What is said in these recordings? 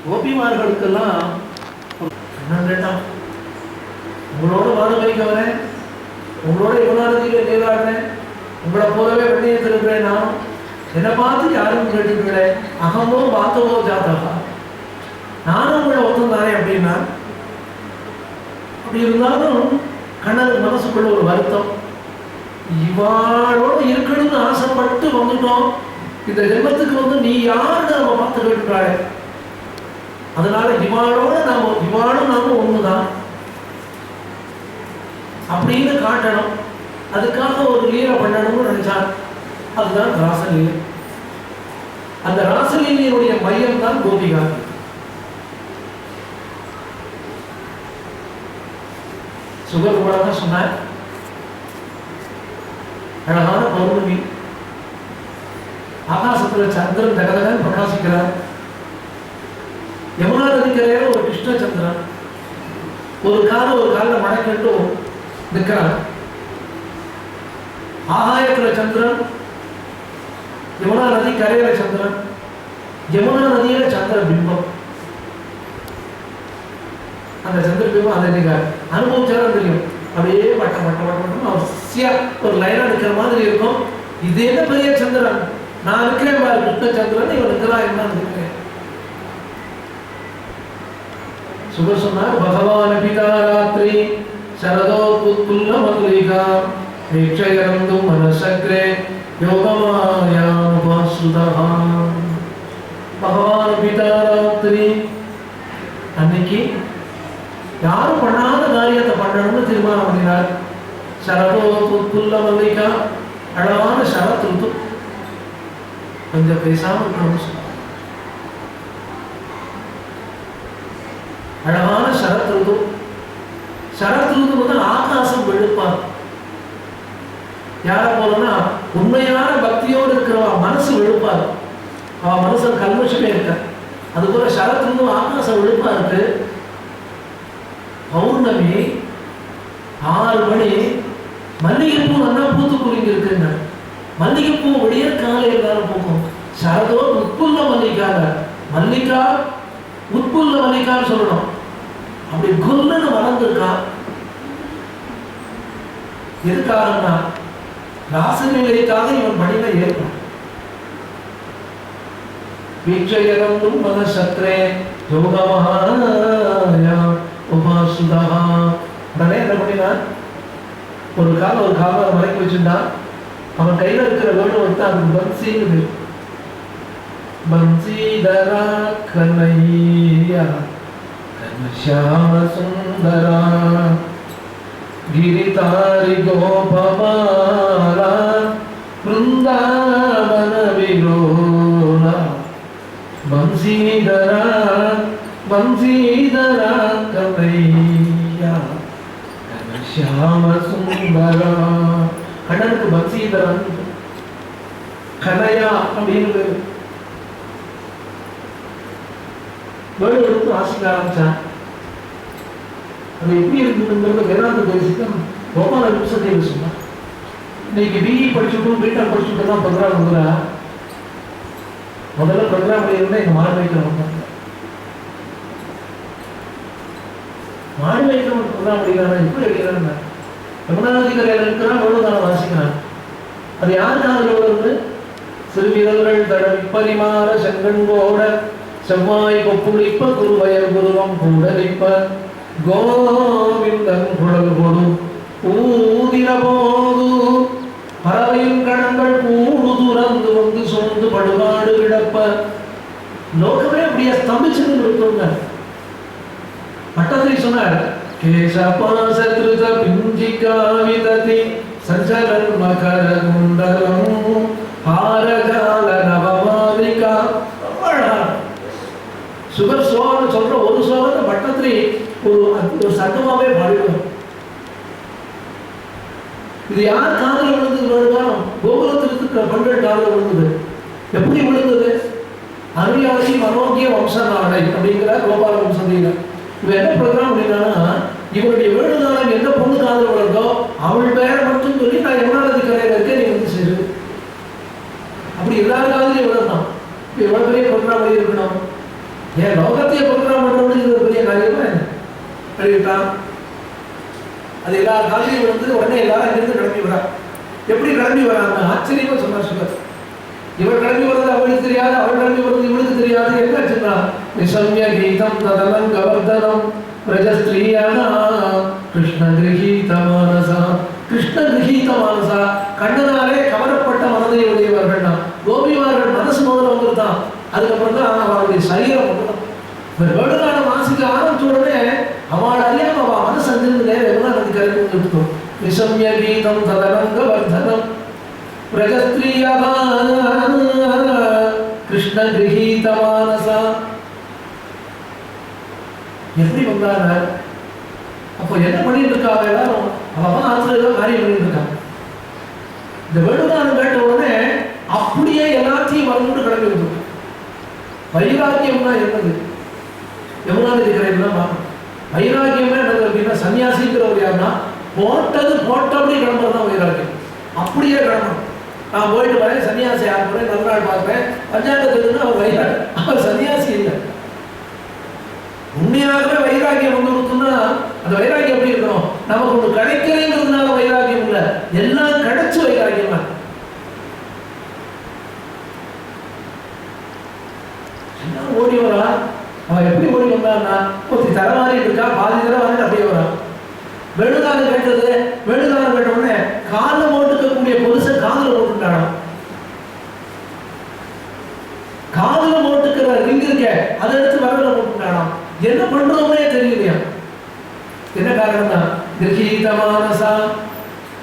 கோபிமார்களுக்கெல்லாம் கேட்டான், உங்களோட வானமைக்க வரேன், உங்களோட யுவனாநதியில நீராடுறேன், உங்களை போலவே வெண்ணையத்தில் இருக்கிறேன், நான் என்னை பார்த்து யாரும் கேட்டுக்கிறேன், அகமோ பாத்தவோ ஜாதகா, நானும் உங்களை ஒத்தம் தானே அப்படின்னா. அப்படி இருந்தாலும் கண்ணனுக்கு மனசுக்குள்ள ஒரு வருத்தம், இவாளோட இருக்கணும்னு ஆசைப்பட்டு வந்துட்டோம், இந்த ஜென்மத்துக்கு நீ யாருன்னு நம்ம பார்த்து கேட்டுக்கிறாளே, அதனால இவாளோட இவாளும் நாம ஒண்ணுதான் அப்படின்னு காட்டணும், அதுக்காக ஒரு லீலை பண்ணணும்னு நினைச்சார். அதுதான் ராசலீலை. அந்த ராசலீலையுடைய மையம் தான் கோபிகா. சுகர் கூட தான் சொன்னார், அழகான பௌர்ணமி, ஆகாசத்துல சந்திரன் தகதகன் பிரகாசிக்கிறார், யமுனா நதிக்கரையில ஒரு கிருஷ்ண சந்திரன் ஒரு காலில் மழை கண்டு நிற்கிறார், ஆகாயத்துல சந்திரன், யமுனா நதி கரையில சந்திரன், யமுனா நதியில சந்திர பிம்பம். அந்த சந்திர பிம்பம் அதை நீங்க அனுபவிச்சாலும் தெரியும், அப்படியே வட்டம் வட்டம் வட்டம் அவசியா ஒரு லைனா நிற்கிற மாதிரி இருக்கும். இது என்ன பெரிய சந்திரன், நான் இருக்கிறேன் பாரு கிருஷ்ண சந்திரன், இவன் இருக்கிறான் என்ன இருக்கிறேன். சுகர் சொன்னார், பகவான் பிதா ராத்திரி சரதோ புத்துல்ல மதுலிகா வீட்சயரந்தும் மனசக்ரே யோகமாயானுபாசுதா. பகவான் பிதா ராத்திரி அன்னைக்கு யாரும் பண்ணாத காரியத்தை பண்ணணும்னு தீர்மானம் பண்ணினார். சரதோ புத்துல்ல மல்லிகா, அழகான சரத் ருத்து, கொஞ்சம் பேசாம இருக்கணும்னு சொன்னார். அழகான சரத் ருது. சரத் ருது ஆகாசம் வெளுப்பார். யார போலன்னா உண்மையான பக்தியோடு இருக்கிறவா மனசு வெளுப்பார், அவ மனசு கல்மஷமே இருக்க. அதுபோல சரத் ருது ஆகாசம் வெளுப்பா இருக்கு. பௌர்ணமி 6 மணி, மல்லிகைப்பூ நல்லா பூத்து குலுங்கி இருக்குங்க. மல்லிகைப்பூ விடிய காலை எல்லாரும் பூக்கும். சரதோ உட்புல்ல மல்லிகால, மல்லிகா உட்புல்ல மல்லிகான்னு சொல்லணும். அப்படி குல்லுன்னு வளர்ந்துருக்கா. எதுக்காகனா ராசநிலைக்காக இவன் பணியில ஏற்கும். வீட்சயரந்தும் மனசக்ரே யோகமாயா உபாசுதா. உடனே என்ன பண்ணினான், ஒரு காலம் மறைக்க வச்சுட்டான். அவன் கையில இருக்கிற வேர்டு வந்து அது பன்சிங்குது. பன்சிதரா கனையா கனஷாம சுந்தரா கிரிதாரி கோபமாலா பிருந்தாவன விரோலா பன்சிதரா பன்சிதரா கனையா கனஷாம சுந்தரா. கண்ணனுக்கு பன்சீதரன், கனையா அப்படின்னு வேர்டு எடுத்து வாசிக்க ஆரம்பிச்சான். அது எப்படி இருக்குதுங்கிறது வேதாந்த தேசிகம் கோபால நிமிஷத்தை சொன்னான். இன்னைக்கு பிஇ படிச்சுட்டும் பிடெக் படிச்சுட்டு தான் ப்ரோக்ராம் வந்துடா. முதல்ல ப்ரோக்ராம் இருந்தால் எங்கள் மாடு வைக்கிறவங்க மாடு வைக்கிறவங்க ப்ரோக்ராம் படிக்கிறாங்க. எப்படி வைக்கிறாங்க, யமுனா நதி கரையில் இருக்கிறான், வேணுதானம் வாசிக்கிறான். அது யார் காதல் வருது, சிறுவிரல்கள் தடவி பரிமாற செங்கண்கோட செவ்வாய் கொப்புளிப்ப குருவயர் குருவம் கூடலிப்ப கோவிந்தன் குழல் கொடு ஊதிர போது பறவையின் கணங்கள் கூடு துறந்து வந்து சொந்து படுபாடு கிடப்ப. லோகமே அப்படியே ஸ்தம்பிச்சு இருக்குங்க. பட்டத்திரி சொன்னார், கேசபாசத்ருத பிஞ்சிகாவிததி சஞ்சலன் மகர குண்டலம் ஹாரஜால நவமாலிகா. சுகர் சோகம்னு சொல்ற ஒரு சோகத்தை பட்டத்திரி ஒரு சத்தமாவே பாடிடுவோம். இது யார் காதல விழுந்தது, கோகுலத்தில் இருக்கிற பெண்கள் காதல விழுந்தது. எப்படி விழுந்தது, அரியாசி மனோகிய வம்சநாடை அப்படிங்கிற கோபால வம்சதியில. இவ என்ன ப்ரோக்ராம் அப்படின்னா, இவருடைய வேணுதானம் எந்த பொண்ணு காதல் விழுந்தோ அவள் பேரை மட்டும் சொல்லி நான் யமுனா நதி கரையில இருக்கேன், நீ வந்து சேரு. அப்படி எல்லா காதலையும் விழுந்தான். இவ்வளவு பெரிய ப்ரோக்ராம் இருக்கணும். ஏன் லோகத்தையே ப்ரோக்ராம் பண்ணுறவனுக்கு இது ஒரு பெரிய காரியமா என்ன கழுவிட்டான். அது எல்லா காலையும் வந்து உடனே எல்லாரும் அங்கிருந்து கிளம்பி வரா. எப்படி கிளம்பி வராங்க ஆச்சரியமா சொன்னார் சுகர். இவள் கிளம்பி வர்றது அவளுக்கு தெரியாது, அவள் கிளம்பி வர்றது இவளுக்கு தெரியாது. என்ன சொன்னா நிசம்ய கீதம் ததனம் கவர்தனம் பிரஜஸ்திரீயானா கிருஷ்ண கிரகீத மானசா. கிருஷ்ண கிரகீத மானசா, கண்ணனாலே கவரப்பட்ட மனதை உடையவர்கள் தான் கோபிமார்கள். மனசு முதல்ல வந்துருதான், அதுக்கப்புறம் தான் அவளுடைய சரீரம் வந்துடும். வேடுகான மாசிக்கு ஆரம்பிச்ச உடனே அவள் அறியாம அவள் மனசு அங்கிருந்து நேரம் எவ்வளோ நதி கரைக்கு வந்துருக்கும். நிசம்ய கீதம் ததனம் கவர்தனம் பிரஜஸ்திரீயா கிருஷ்ண கிரகீத மானசா. எப்படி வந்தாங்க? அப்போ என்ன பண்ணிட்டு இருக்காங்க எல்லாரும்? அவன் ஆத்துல ஏதோ காரியம் பண்ணிட்டு இருக்காங்க. இந்த வேடுகானம் கேட்ட உடனே அப்படியே எல்லாத்தையும் மறந்துட்டு கிளம்பி வந்துருக்காங்க. வைராக்கியம்னா என்னது? யமுனா நதி கரையில் தான் பார்க்கணும். வைராக்கியமே என்னது அப்படின்னா சன்னியாசிங்கிறவர் யாருன்னா போட்டது போட்டபடி கிளம்புறது தான் வைராக்கியம். அப்படியே கிளம்பணும். நான் போயிட்டு வரேன், சன்னியாசி யார் போறேன், நல்ல நாள் பார்க்குறேன், பஞ்சாயத்துக்கு அவர் வைராக்கி, அவர் சன்னியாசி இல்லை. உண்மையாகவே வைராக்கியம் வந்து கொடுத்தோம்னா அந்த வைராக்கியம் எப்படி இருக்கணும்? நமக்கு ஒன்று கிடைக்கிறேங்கிறதுனால வைராக்கியம் இல்லை, எல்லாம் கிடைச்ச வைராக்கியம் தான். ஓடி வரா. அவன் எப்படி ஓடி வந்தான்னா ஒருத்தி தர மாதிரி இருக்கா, பாதி தர வந்து அப்படியே வரான். வெளுதானம் கேட்டது, வெளுதானம் கேட்ட உடனே காலில் போட்டுக்கக்கூடிய பொருசை காதில் போட்டுட்டானா. காதில் போட்டுக்கிற ரிங் இருக்க அதை எடுத்து வரல போட்டுட்டானா. என்ன பண்றோம்னே தெரியலையா. என்ன காரணம் தான் கிரகீத மானசா.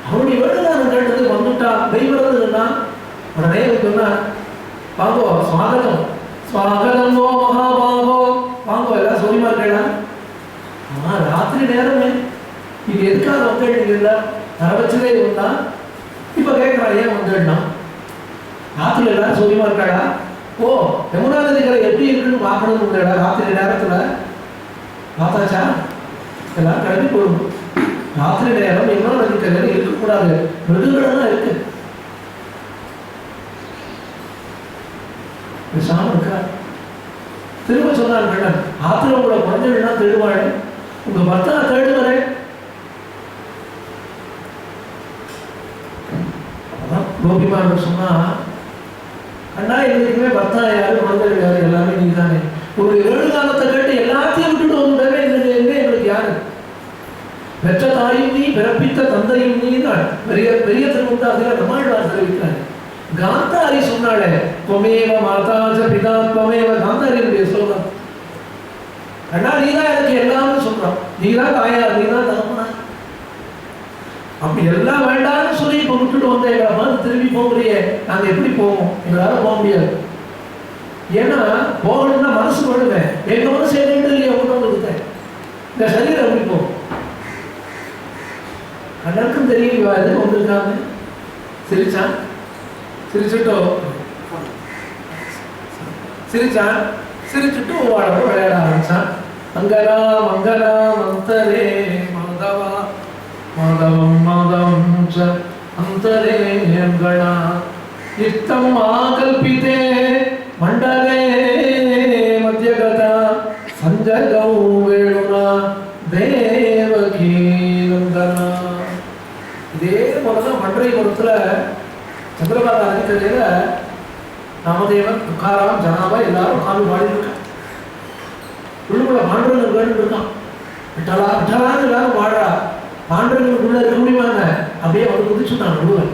அவனுடைய வெளுதானம் கேட்டது வந்துட்டா தெய்வரதுன்னா உடனே சொன்னா வாங்கோ சுவாகதம் ஸ்வாகதம் ஓ மகாபாகோ வாங்கோ எல்லாம் சொல்லிமா கேட்கலாம். ராத்திரி நேரமே இது எதுக்காக வந்துட்டீங்கல்ல தர வச்சதே இருந்தா இப்ப கேட்கறான் ஏன் வந்துடனா. ராத்திரி எல்லாரும் சொல்லிமா இருக்காடா. ஓ யமுனா நதிகளை எப்படி இருக்குன்னு பார்க்கணும் இல்லடா. ராத்திரி நேரத்துல பார்த்தாச்சா எல்லாம் கிளம்பி போடும். ராத்திரி நேரம் யமுனா நதிக்கரை இருக்கக்கூடாது, மிருகங்கள்லாம் இருக்கு. பேசாம இருக்கா. திரும்ப சொன்னார் கண்ணன், ஆத்திர உங்களை குழந்தைகள்னா தேடுவாள், உங்க பர்த்தா தேடுவாரே. கோபிமார்கள் சொன்னா கண்ணா எங்களுக்குமே பர்த்தா யாரு குழந்தைகள் யாரு எல்லாமே நீ தானே. ஒரு 7 காலத்தை கேட்டு எல்லாத்தையும் விட்டுட்டு வந்துட்டவே எங்களுக்கு யாரு? பெற்ற தாயும் நீ, பிறப்பித்த தந்தையும் நீ தான். பெரிய பெரிய திருமுந்தாதில நம்மாழ்வார் தெரிவிக்கிறார். காந்தாரி சொன்னாளே துவமேவ மாதாஜ பிதா துவமேவ, காந்தாரியுடைய ஸ்லோகம். கண்ணா நீதான் எனக்கு எல்லாமே சொல்றான், நீதான் தாயார், நீதான் தகப்பனா. அப்படி எல்லாம் வேண்டாம்னு சொல்லி இப்ப விட்டுட்டு வந்த எங்களை மாதிரி திரும்பி போகிறியே, நாங்க எப்படி போவோம்? எங்களால போக முடியாது. ஏன்னா போகணும்னா மனசு வேணுமே. எங்க மனசு என்ன இல்லையா ஒன்று இருக்கேன், இந்த சரீரம் எப்படி போகும்? கண்ணனுக்கும் தெரியும் இவா எதுக்கு வந்திருக்காங்க. சிரிச்சான், சிரிச்சுட்டோம் சிரிச்சான், சிரிச்சுட்டு வாழோட விளையாட ஆரம்பிச்சான். மங்களா மங்களா மந்தரே மாதவா மாதவம் மாதவம் அந்தரே அங்கணா இஷ்டம் ஆகல்பிதே மண்டலே மத்தியகதா சஞ்சகௌ வேணுனா தேவகீ நந்தனா. இதே போலதான் மன்றைபுரத்துல சந்திரபாகா நதிக்கரையில ராமதேவன், துக்காராம், ஜனாபா எல்லாரும் காமி பாடிட்டு இருக்கான். உள்ளுக்குள்ள பாண்டவர்கள் வேணும் இருக்கான். விட்டலா விட்டலான்னு எல்லாரும் பாடுறா. பாண்டவர்களுக்குள்ள இருக்க முடியுமாங்க? அப்படியே வந்து குதிச்சுட்டான். முருகன்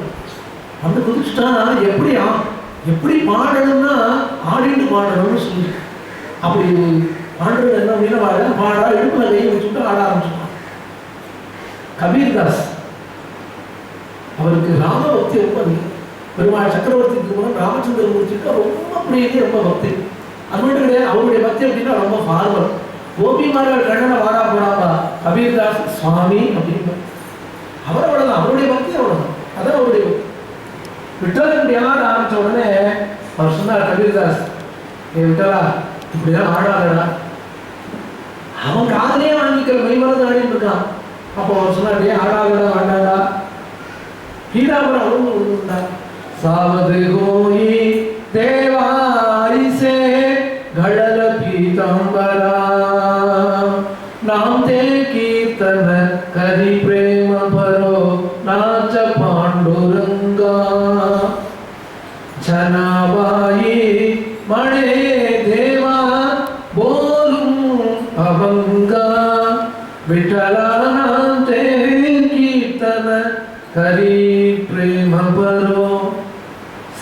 வந்து குதிச்சுட்டான். எப்படி பாடணும்னா ஆடிட்டு பாடணும்னு சொல்லி அப்படி பாண்டவர்கள் என்ன அப்படின்னா பாடா இடுப்புல கையை வச்சுட்டு ஆட ஆரம்பிச்சுட்டான். கபீர்தாஸ் அவருக்கு ராம பக்தி ரொம்ப அதிகம். பெருமாள் சக்கரவர்த்திக்கு மூலம் ராமச்சந்திரமூர்த்திக்கு ரொம்ப பிரியது, ரொம்ப பக்தி. அது மட்டும் கிடையாது, அவருடைய பக்தி அப்படின்னா ரொம்ப ஃபார்மல். கோபிமார்கள் கண்ணனை வாடா போடாப்பா கபீர்தாஸ் சுவாமி அப்படின்னு அவர் அவ்வளவுதான், அவருடைய பக்தி அவ்வளவுதான், அதான் அவருடைய பக்தி. விட்டல் இப்படி ஆட ஆரம்பிச்ச உடனே அவர் சொன்னார், கபீர்தாஸ் விட்டலா இப்படிதான் ஆடாதடா. அவன் காதலே வாங்கிக்கிற மெய்மறந்து ஆடிட்டு இருக்கான். அப்போ அவர் சொன்னார், ஏன் ஆடாதடா ஆடாடா. கீதாபுரம் அவங்க விழுந்துட்டா. सावध होई देवाई से घड़ल पीता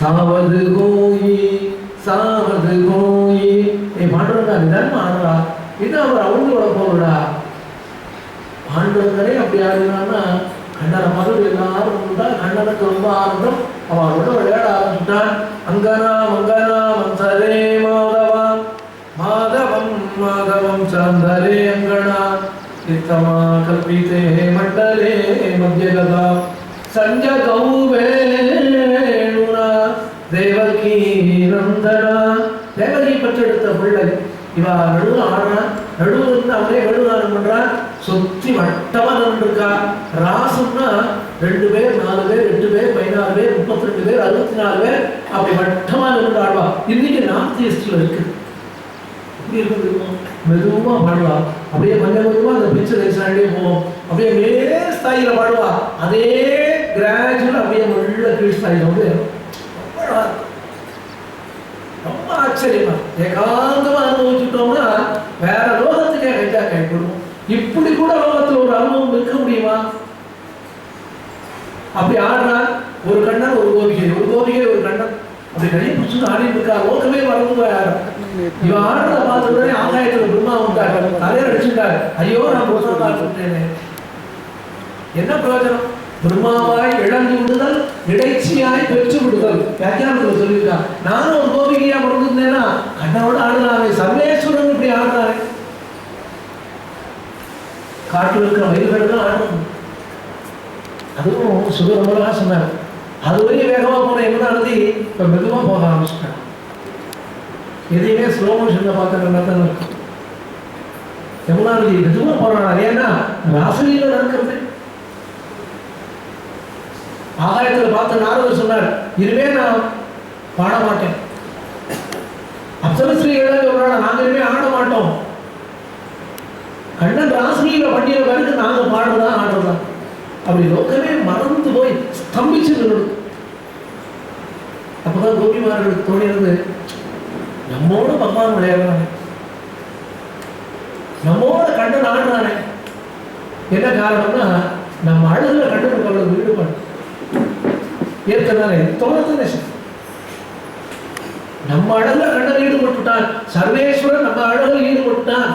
சாவது கோயி சாவது கோயி நீ பாண்டுறா நிதானமா ஆடுறா இது அவர் அவுந்து வர போறா பாண்டுறதே அப்படி ஆடுறான்னா கண்ணனை மகள் எல்லாரும் உண்டா கண்ணனுக்கு ரொம்ப ஆனந்தம் அவனோட விளையாட ஆரம்பிச்சுட்டான் அங்கனா மங்கனா மந்தரே மாதவம் மாதவம் மாதவம் சந்தரே அங்கனா இத்தமா கல்பிதே மண்டலே மத்தியகதா சஞ்சகௌ வேணுனா தேவகி நந்தனா தேவகி பெற்றெடுத்த பிள்ளை இவா நடுவில் ஆடுறான் நடுவில் இருந்து அவரே நடுவாரம் பண்றான் சுத்தி வட்டமா நின்றுருக்கா ராசம்னா 2 பேர் 4 பேர் 8 பேர் 16 பேர் 32 பேர் 64 பேர் அப்படி வட்டமா நின்று ஆடுவா இன்னைக்கு நார்த் ஈஸ்ட்ல இருக்கு எப்படி இருக்கு மெதுவா பாடுவா அப்படியே கொஞ்சம் கொஞ்சமா அந்த பிக்சர் ரைஸ்லாண்டே போவோம் அப்படியே மேலே ஸ்தாயில பாடுவா அதே கிராஜுவல் அப்படியே உள்ள கீழ் ஸ்தாயில வந்து ரொம்ப ஆச்சரியமா ஏகாந்தமா அனுபவிச்சுட்டோம்னா வேற லோகத்துக்கே கைட்டா கைப்படுவோம் இப்படி கூட லோகத்துல ஒரு அனுபவம் இருக்க முடியுமா அப்படி ஆடுறா ஒரு கண்ணன் ஒரு கோபிகை ஒரு கண்ணன் அப்படி நிறைய பிடிச்சு ஆடிட்டு இருக்கா லோகமே மறந்து போயாரு இவன் ஆடுறத பார்த்த உடனே ஆகாயத்துல பிரம்மா வந்தாரு தலையில அடிச்சுட்டாரு ஐயோ நான் பிரம்மா பார்த்துட்டேனே என்ன பிரயோஜனம் பிரம்மாவாய் இழந்து விடுதல் இடைச்சியாய் பெற்று விடுதல் வியாக்கியானத்துல சொல்லியிருக்கா நானும் ஒரு கோபிகையா பிறந்திருந்தேன்னா கண்ணனோட ஆடுறாங்க சர்வேஸ்வரன் இப்படி ஆடுறாரு காட்டில் இருக்கிற வயல்களுக்கு ஆடணும் அதுவும் சுகரமலா சொன்னார் அதுவரையும் வேகமா போன யமுனாநதி இப்ப மெதுவா போக ஆரம்பிச்சுட்டாங்க எதையுமே ஸ்லோ மோஷன்ல பார்த்த இருக்கும் யமுனாநதி மெதுவா போறாங்க ஏன்னா ராசலீல நடக்கிறது ஆகாயத்துல பார்த்த நாரதர் சொன்னார் இனிமே நான் பாட மாட்டேன் அப்சரஸ்ரீகள் சொல்றாங்க நாங்க இனிமே ஆட மாட்டோம் கண்ணன் ராசலீல பண்ணிய பிறகு நாங்க பாடுறதா ஆடுறதா அப்படி லோகமே மறந்து போய் ஸ்தம்பிச்சு நின்று அப்பதான் கோபிமார்களுக்கு தோணியது நம்மோட பகவான் விளையாடுறானே நம்மோட கண்ணன் ஆடுறானே என்ன காரணம்னா நம்ம அழகுல கண்ணனுக்கு அவ்வளவு ஈடுபாடு ஏற்கனவே தோணத்தானே நம்ம அழகுல கண்ணன் ஈடுபட்டுட்டான் சர்வேஸ்வரன் நம்ம அழகுல ஈடுபட்டான்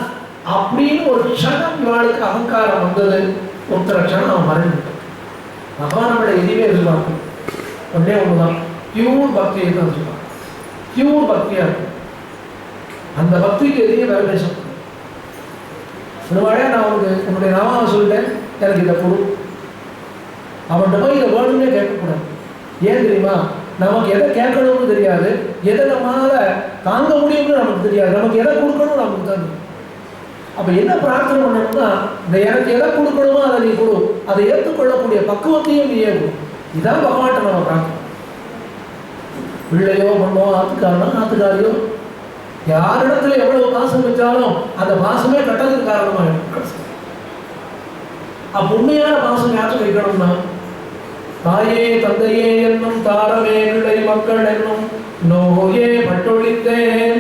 அப்படின்னு ஒரு க்ஷணம் இவாளுக்கு அகங்காரம் வந்தது ஒருத்தர க்ஷணம் அவன் மறைஞ்சிட்டான் பகவான் நம்மளை எதுவுமே எதிர்பார்க்கும் ஒன்னே ஒண்ணுதான் பியூர் பக்தியை தான் சொல்லுவான் பியூர் பக்தியா இருக்கும் அந்த பக்திக்கு எதையும் வேற பேச ஒருவாழ நான் உனக்கு உன்னுடைய நாமாவை சொல்லிட்டேன் எனக்கு இதை கொடு அவன்கிட்ட போய் இதை வேணும்னே கேட்கக்கூடாது ஏன் தெரியுமா நமக்கு எதை கேட்கணும்னு தெரியாது எதை நம்மளால தாங்க முடியும்னு நமக்கு தெரியாது நமக்கு எதை கொடுக்கணும்னு நமக்கு தான் அப்ப என்ன பிரார்த்தனை பண்ணணும்னா இந்த எனக்கு எதை கொடுக்கணுமோ அதை நீ கொடு அதை ஏற்றுக்கொள்ளக்கூடிய பக்குவத்தையும் நீ ஏற்கும் இதான் பகவான்கிட்ட நம்ம பிரார்த்தனை பிள்ளையோ பொண்ணோ ஆத்துக்காரியோ யாரிடத்துல எவ்வளவு பாசம் வச்சாலும் அந்த பாசமே கட்டதுக்கு காரணமா இருக்கும் அப்ப உண்மையான பாசம் யாரும் வைக்கணும்னா தாயே தந்தையே என்னும் தாரமே பிள்ளை மக்கள் என்னும் நோயே பட்டொழித்தேன்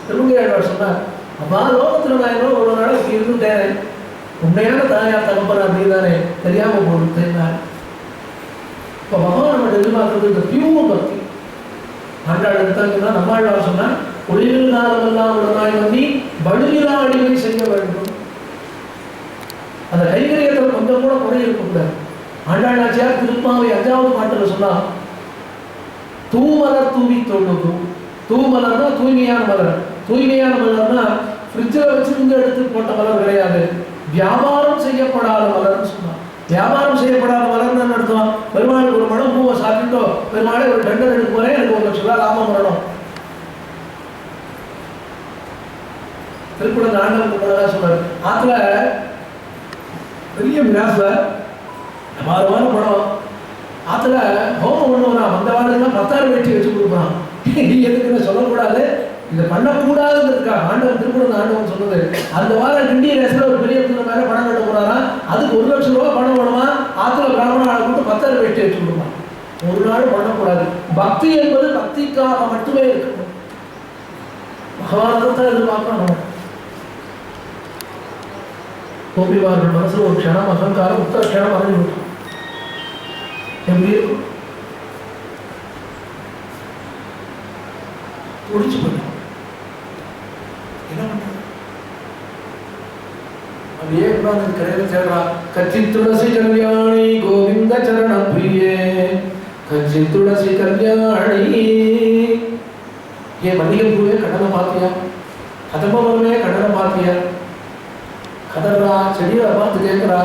திருமங்கையாளர் சொன்னார் அப்பா லோகத்துல நான் என்ன ஒரு நாள் இப்படி இருந்துட்டேன் உண்மையான தாயார் தகப்பனா அப்படிதானே தெரியாம போடுத்தேன் இப்ப பகவான் நம்ம எதிர்பார்க்கிறது இந்த பியூர் பக்தி ஆண்டாள் எடுத்தாங்கன்னா நம்மாழ்வார் சொன்னா ஒளிவில் காலமெல்லாம் உடனாய் வந்து வலுவிலா அடிமை செய்ய வேண்டும் அந்த கைகரியத்தில் கொஞ்சம் கூட குறை இருக்கக்கூடாது ஆண்டாள் நாச்சியார் திருப்பாவை 5வது பாட்டுல சொன்னா தூமலர் தூவி தொழுது தூமலர்னா தூய்மையான மலர் தூய்மையான மலர்னா ஃப்ரிட்ஜில் வச்சிருந்து எடுத்து போட்ட மலர் கிடையாது வியாபாரம் செய்யப்படாத மலர்னு சொன்னான் வியாபாரம் செய்யப்படாத மலர்னு என்ன அர்த்தம் பெருமாளுக்கு ஒரு மடம் பூவை சாப்பிட்டோ பெருமாளே ஒரு டெண்டர் எடுக்க போறேன் எனக்கு 1 லட்சம் ரூபாய் லாபம் வரணும் திருக்குறள் ஆண்டவன் சொன்னார் ஆத்துல பெரிய விலாச அபாரமான படம் ஆத்துல ஹோமம் பண்ணுவான் அந்த வாரம்லாம் 10,000 வெட்டி வச்சு கொடுப்பான் எதுக்குன்னு சொல்லக்கூடாது இதை பண்ணக்கூடாதுன்னு ஆண்டவன் திருக்குறள் ஆண்டவன் சொன்னது அந்த வாரம் கிண்டிய ரேஸ்ல ஒரு பெரிய மேல பணம் கட்ட போறாரா அதுக்கு 1 லட்சம் ரூபாய் பணம் வேணுமா ஆத்துல பிராமண ஆளை கூட்டு 10,000 வெட்டி வச்சு கொடுப்பான் ஒரு நாள் பண்ணக்கூடாது பக்தி என்பது பக்திக்காக மட்டுமே இருக்கணும் பகவான் தான் எதிர்பார்க்கணும் கோபிமார்கள் மனசுல ஒரு க்ஷணம் அகங்காரம் உத்தர க்ஷணம் அறிஞ்சு விட்டோம் எப்படி இருக்கும் துடிச்சு போயிட்டான். என்ன பண்றது? அப்படியே உட்கார்ந்து கரையில சேர்றா. கச்சி துளசி கல்யாணி கோவிந்த சரண பிரியே, கச்சி துளசி கல்யாணி. ஏன் மல்லிகை பூவே கடலை பாத்தியா, கதம்பமே கடலை பாத்தியா? கதறா, செடியை பார்த்து கேட்கிறா,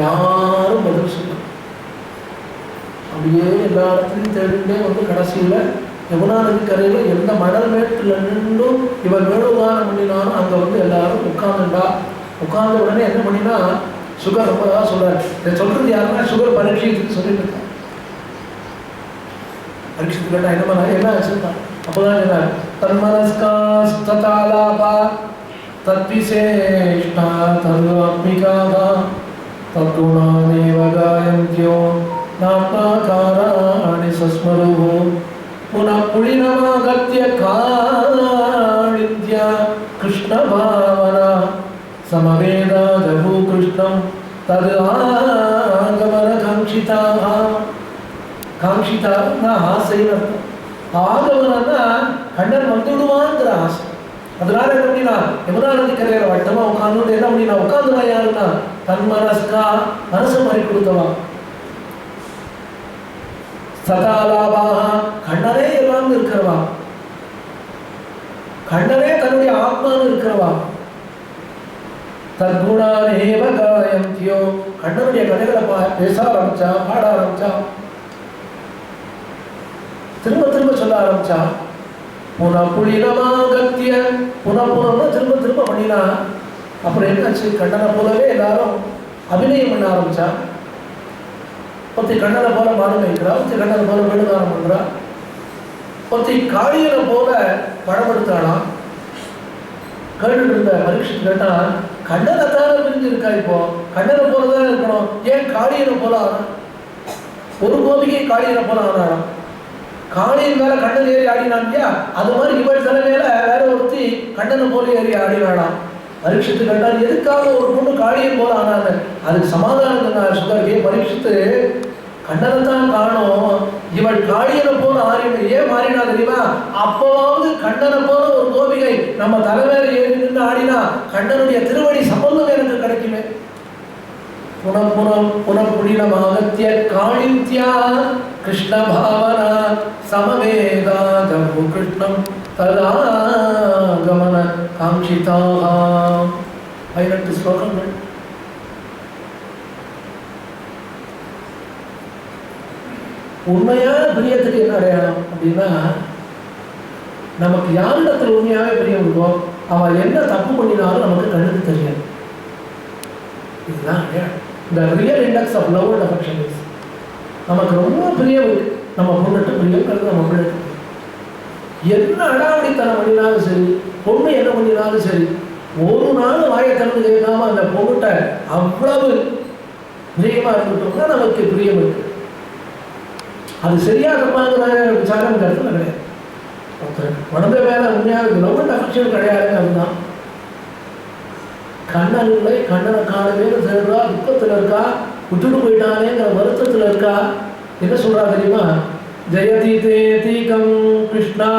யாரும் பதில் சொல்ல. அப்படியே எல்லா இடத்துலையும் தேடிட்டே வந்து கடைசியில் யமுனா நதி கரையில் எந்த மணல் மேட்டில் நின்றும் இவர் வேணுகானம் பண்ணினாலும் அங்கே வந்து எல்லாரும் உட்கார்ந்துட்டா. உட்கார்ந்த உடனே என்ன பண்ணினா, சுகர் ரொம்ப தான் சொல்றாரு. இதை சொல்றது யாருன்னா சுகர் பரீட்சைக்கு சொல்லிட்டு இருக்கான். பரீட்சைக்கு கேட்டா என்ன பண்ண, என்ன வச்சிருக்கான்? அப்போதான் சொன்னார், தன்மனஸ்காஸ்ததாலாபா தத்விசேஷ்டா தர்வாத்மிகாதா தத்குணானேவ காயந்த்யோ நாத்மாகாராணி சஸ்மருஹோ புனః புலினமாகத்ய காணித்யா கிருஷ்ண பாவனா சமவேதா ஜபு கிருஷ்ணம் தது ஆகமன காங்கிதாः. காங்கிதான்னா ஆசைன்னு அர்த்தம். ஆகமனன்னா கண்ணன் வந்துடுவாங்கிற ஆசை. அதனால என்ன பண்ணினா, யமுனா நதி கரையில வட்டமா உட்கார்ந்து என்ன பண்ணினா, உட்கார்ந்துவா யாருன்னா தன்மனஸ்கா, மனசை மாறி கொடுத்தவா. சதாலாபா, கண்ணனே எல்லாம் இருக்கிறவா, கண்ணனே தன்னுடைய ஆத்மான்னு இருக்கிறவா. தத்குணானேவ காயந்த்யோ, கண்ணனுடைய கதைகளை பேச ஆரம்பிச்சா, பாட ஆரம்பிச்சா, திரும்ப திரும்ப சொல்ல ஆரம்பிச்சா. புனப்புலினமாகத்ய, புனப்புனம்னா திரும்ப திரும்ப பண்ணினா. அப்புறம் என்னாச்சு, கண்ணனை போலவே எல்லாரும் அபிநயம் பண்ண ஆரம்பிச்சா. ஒருத்தி கண்ணனை போல மாடு வைக்கிறா, ஒருத்தி கண்ணனை போல வேணுகானம் பண்றா, ஒருத்தி காளியனை போல படப்படுத்தாளாம். கேட்டு இருந்த பரீட்சை கேட்டா, கண்ணனை தானே பிரிஞ்சு இருக்கா, இப்போ கண்ணனை போலதான் இருக்கணும், ஏன் காளியனை போல ஆனா? ஒரு கோபிகை காளியனை போல ஆனாலாம். காளியின் மேல கண்ணன் ஏறி ஆடினான் இல்லையா, அது மாதிரி இவள் தலைமையில வேற ஒருத்தி கண்ணனை போல ஏறி ஆடினாளாம். பரீட்சித்து கேட்டால், எதுக்காக ஒரு பொண்ணு காளியை போல ஆனாங்க? அதுக்கு சமாதானம் சொன்னார் சுகர்கே. பரீட்சித்து, கண்ணனை தான் காணும், இவள் காளியனை போல ஆறின. ஏன் மாறினா தெரியுமா? அப்பவாவது கண்ணனை போல ஒரு கோபிகை நம்ம தலைமையில ஏறி நின்று ஆடினா கண்ணனுடைய திருவடி சம்பந்தம் எனக்கு கிடைக்குமே. புனப்புலினமாகத்ய காணித்யா கிருஷ்ண பாவனா சமவேதா ஜம்பு கிருஷ்ணம் ததாகமன காங்கிதாः. 18 ஸ்லோகங்கள். உண்மையான பிரியத்துக்கு என்ன அடையாளம் அப்படின்னா, நமக்கு யாரிடத்தில் உண்மையாவே பிரியம் இருக்கோ அவன் என்ன தப்பு பண்ணினாலும் நமக்கு கண்ணுக்கு தெரியாது. இதுதான் அடையாளம். The real index of love and affection is, நமக்கு ரொம்ப பிரியம் இருக்கு, நம்ம பொண்ணுட்டு பிரியங்கிறது நம்ம பிள்ளைட்டு. என்ன அடாவடித்தனம் பண்ணினாலும் சரி, பொண்ணு என்ன பண்ணினாலும் சரி, ஒரு நாள் வாயை திறந்து கேட்காம அந்த பொண்ணுட்ட அவ்வளவு பிரியமா இருக்கட்டும்னா நமக்கு பிரியம் இருக்கு. அது சரியா தப்பாங்கிற விசாரம் கருத்துல கிடையாது. மனத வேலை உண்மையாக லவ் அண்ட் அஃபெக்ஷன் கிடையாது. அதுதான் கண்ணன் இல்லை, கண்ணனை காணவேன்னு சொல்றா, துக்கத்தில் இருக்கா, விட்டுட்டு போயிட்டானேங்கிற வருத்தத்தில் இருக்கா. என்ன சொல்றா தெரியுமா? ஜெயதி தேதிகம் கிருஷ்ணா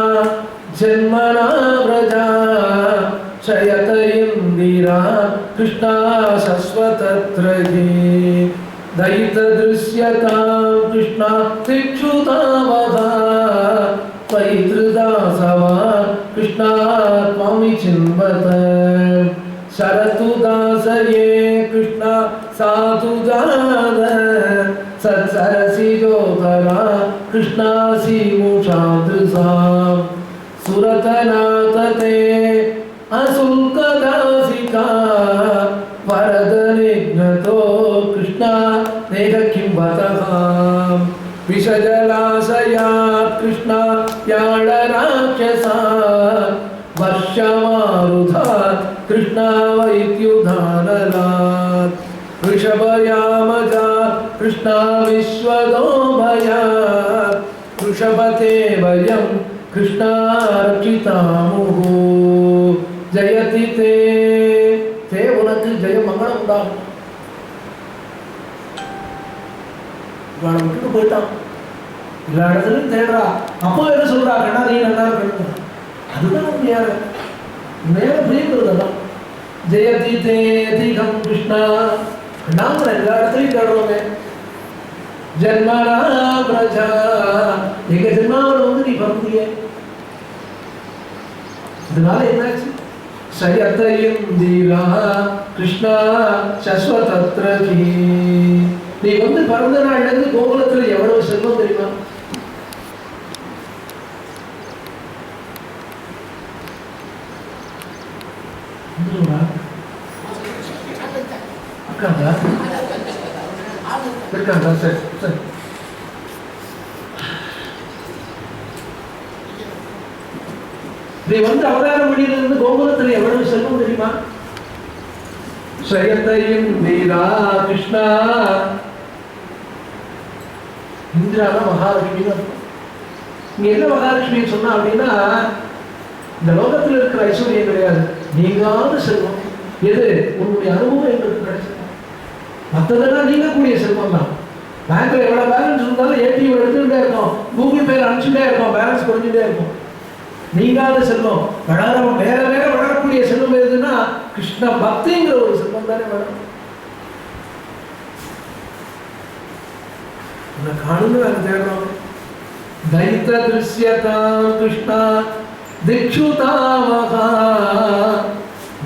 ஜென்மனா பிரஜா சயத இந்திரா கிருஷ்ணா சஸ்வதத்ரஜி தைத திருஷ்யதாம் கிருஷ்ணா திக்ஷுதாவதா பைத்ருதாசவா கிருஷ்ணா த்வாமி சின்வத शरतु दासये कृष्णा साधु जाद सत्सरसि जोतरा कृष्णासि मुषादृसा सुरतनातते असुल्कदासिका वरदनिघ्नतो कृष्णा नेह किं वतः विषजलाशयात् कृष्णा याळराक्षसा वर्षमारुधा कृष्णा वैद्युधानलात् वृषभयामजात् कृष्णा विश्वदोभयात् वृषभते वयं कृष्णा रक्षितामुः जयति ते ते उनक्कु जय मंगलम उंडागुम. இவனை விட்டுட்டு போயிட்டான், எல்லா இடத்துலையும் தேடுறா. அப்போ என்ன சொல்றா? கண்ணா நீ நல்லா இருக்கணும், அதுதான் உண்மையான பிரியங்கிறதுதான். ஜெயதி தேதிகம் கிருஷ்ணா நாம எல்லா இடத்துலையும் தேடுறோமே. ஜென்மனா பிரஜா எங்க ஜென்மாவில் வந்து நீ பகுதிய இதனால என்னாச்சு? சயத்தையும் தீரா கிருஷ்ணா சஸ்வதத்ரகி. நீ வந்து பிறந்த நாள்ல இருந்து கோகுலத்துல எவ்வளவு செல்வம் தெரியுமா? இருக்காங்க சரி சரி. நீ வந்து அவதார மொழியிலிருந்து கோகுலத்தில் எவ்வளவு செல்வம் தெரியுமா? சயத்தையும் நீரா கிருஷ்ணா. இந்திரான மகாலட்சுமி. இங்க என்ன மகாலட்சுமி சொன்னா அப்படின்னா, இந்த லோகத்தில் இருக்கிற ஐஸ்வர்யம் கிடையாது, நீங்காத செல்வம். எது? உன்னுடைய அனுபவம் எங்களுக்கு கிடைச்சது. மற்றதெல்லாம் நீங்கக்கூடிய செல்வம் தான். பேங்க்ல எவ்வளவு பேலன்ஸ் இருந்தாலும் ஏடிஎம் எடுத்துக்கிட்டே இருக்கும், கூகுள் பேல அனுப்பிச்சுட்டே இருக்கும், பேலன்ஸ் குறைஞ்சுட்டே இருக்கும். நீங்காத செல்வம், வேற வேற வளரக்கூடிய செல்வம் எதுன்னா கிருஷ்ண பக்திங்கிற ஒரு செல்வம் தானே வளரும். காணுங்க நாங்க தேடுறோம். தைத்த திருஷ்யதாம் கிருஷ்ணா திக்ஷுதாமகா.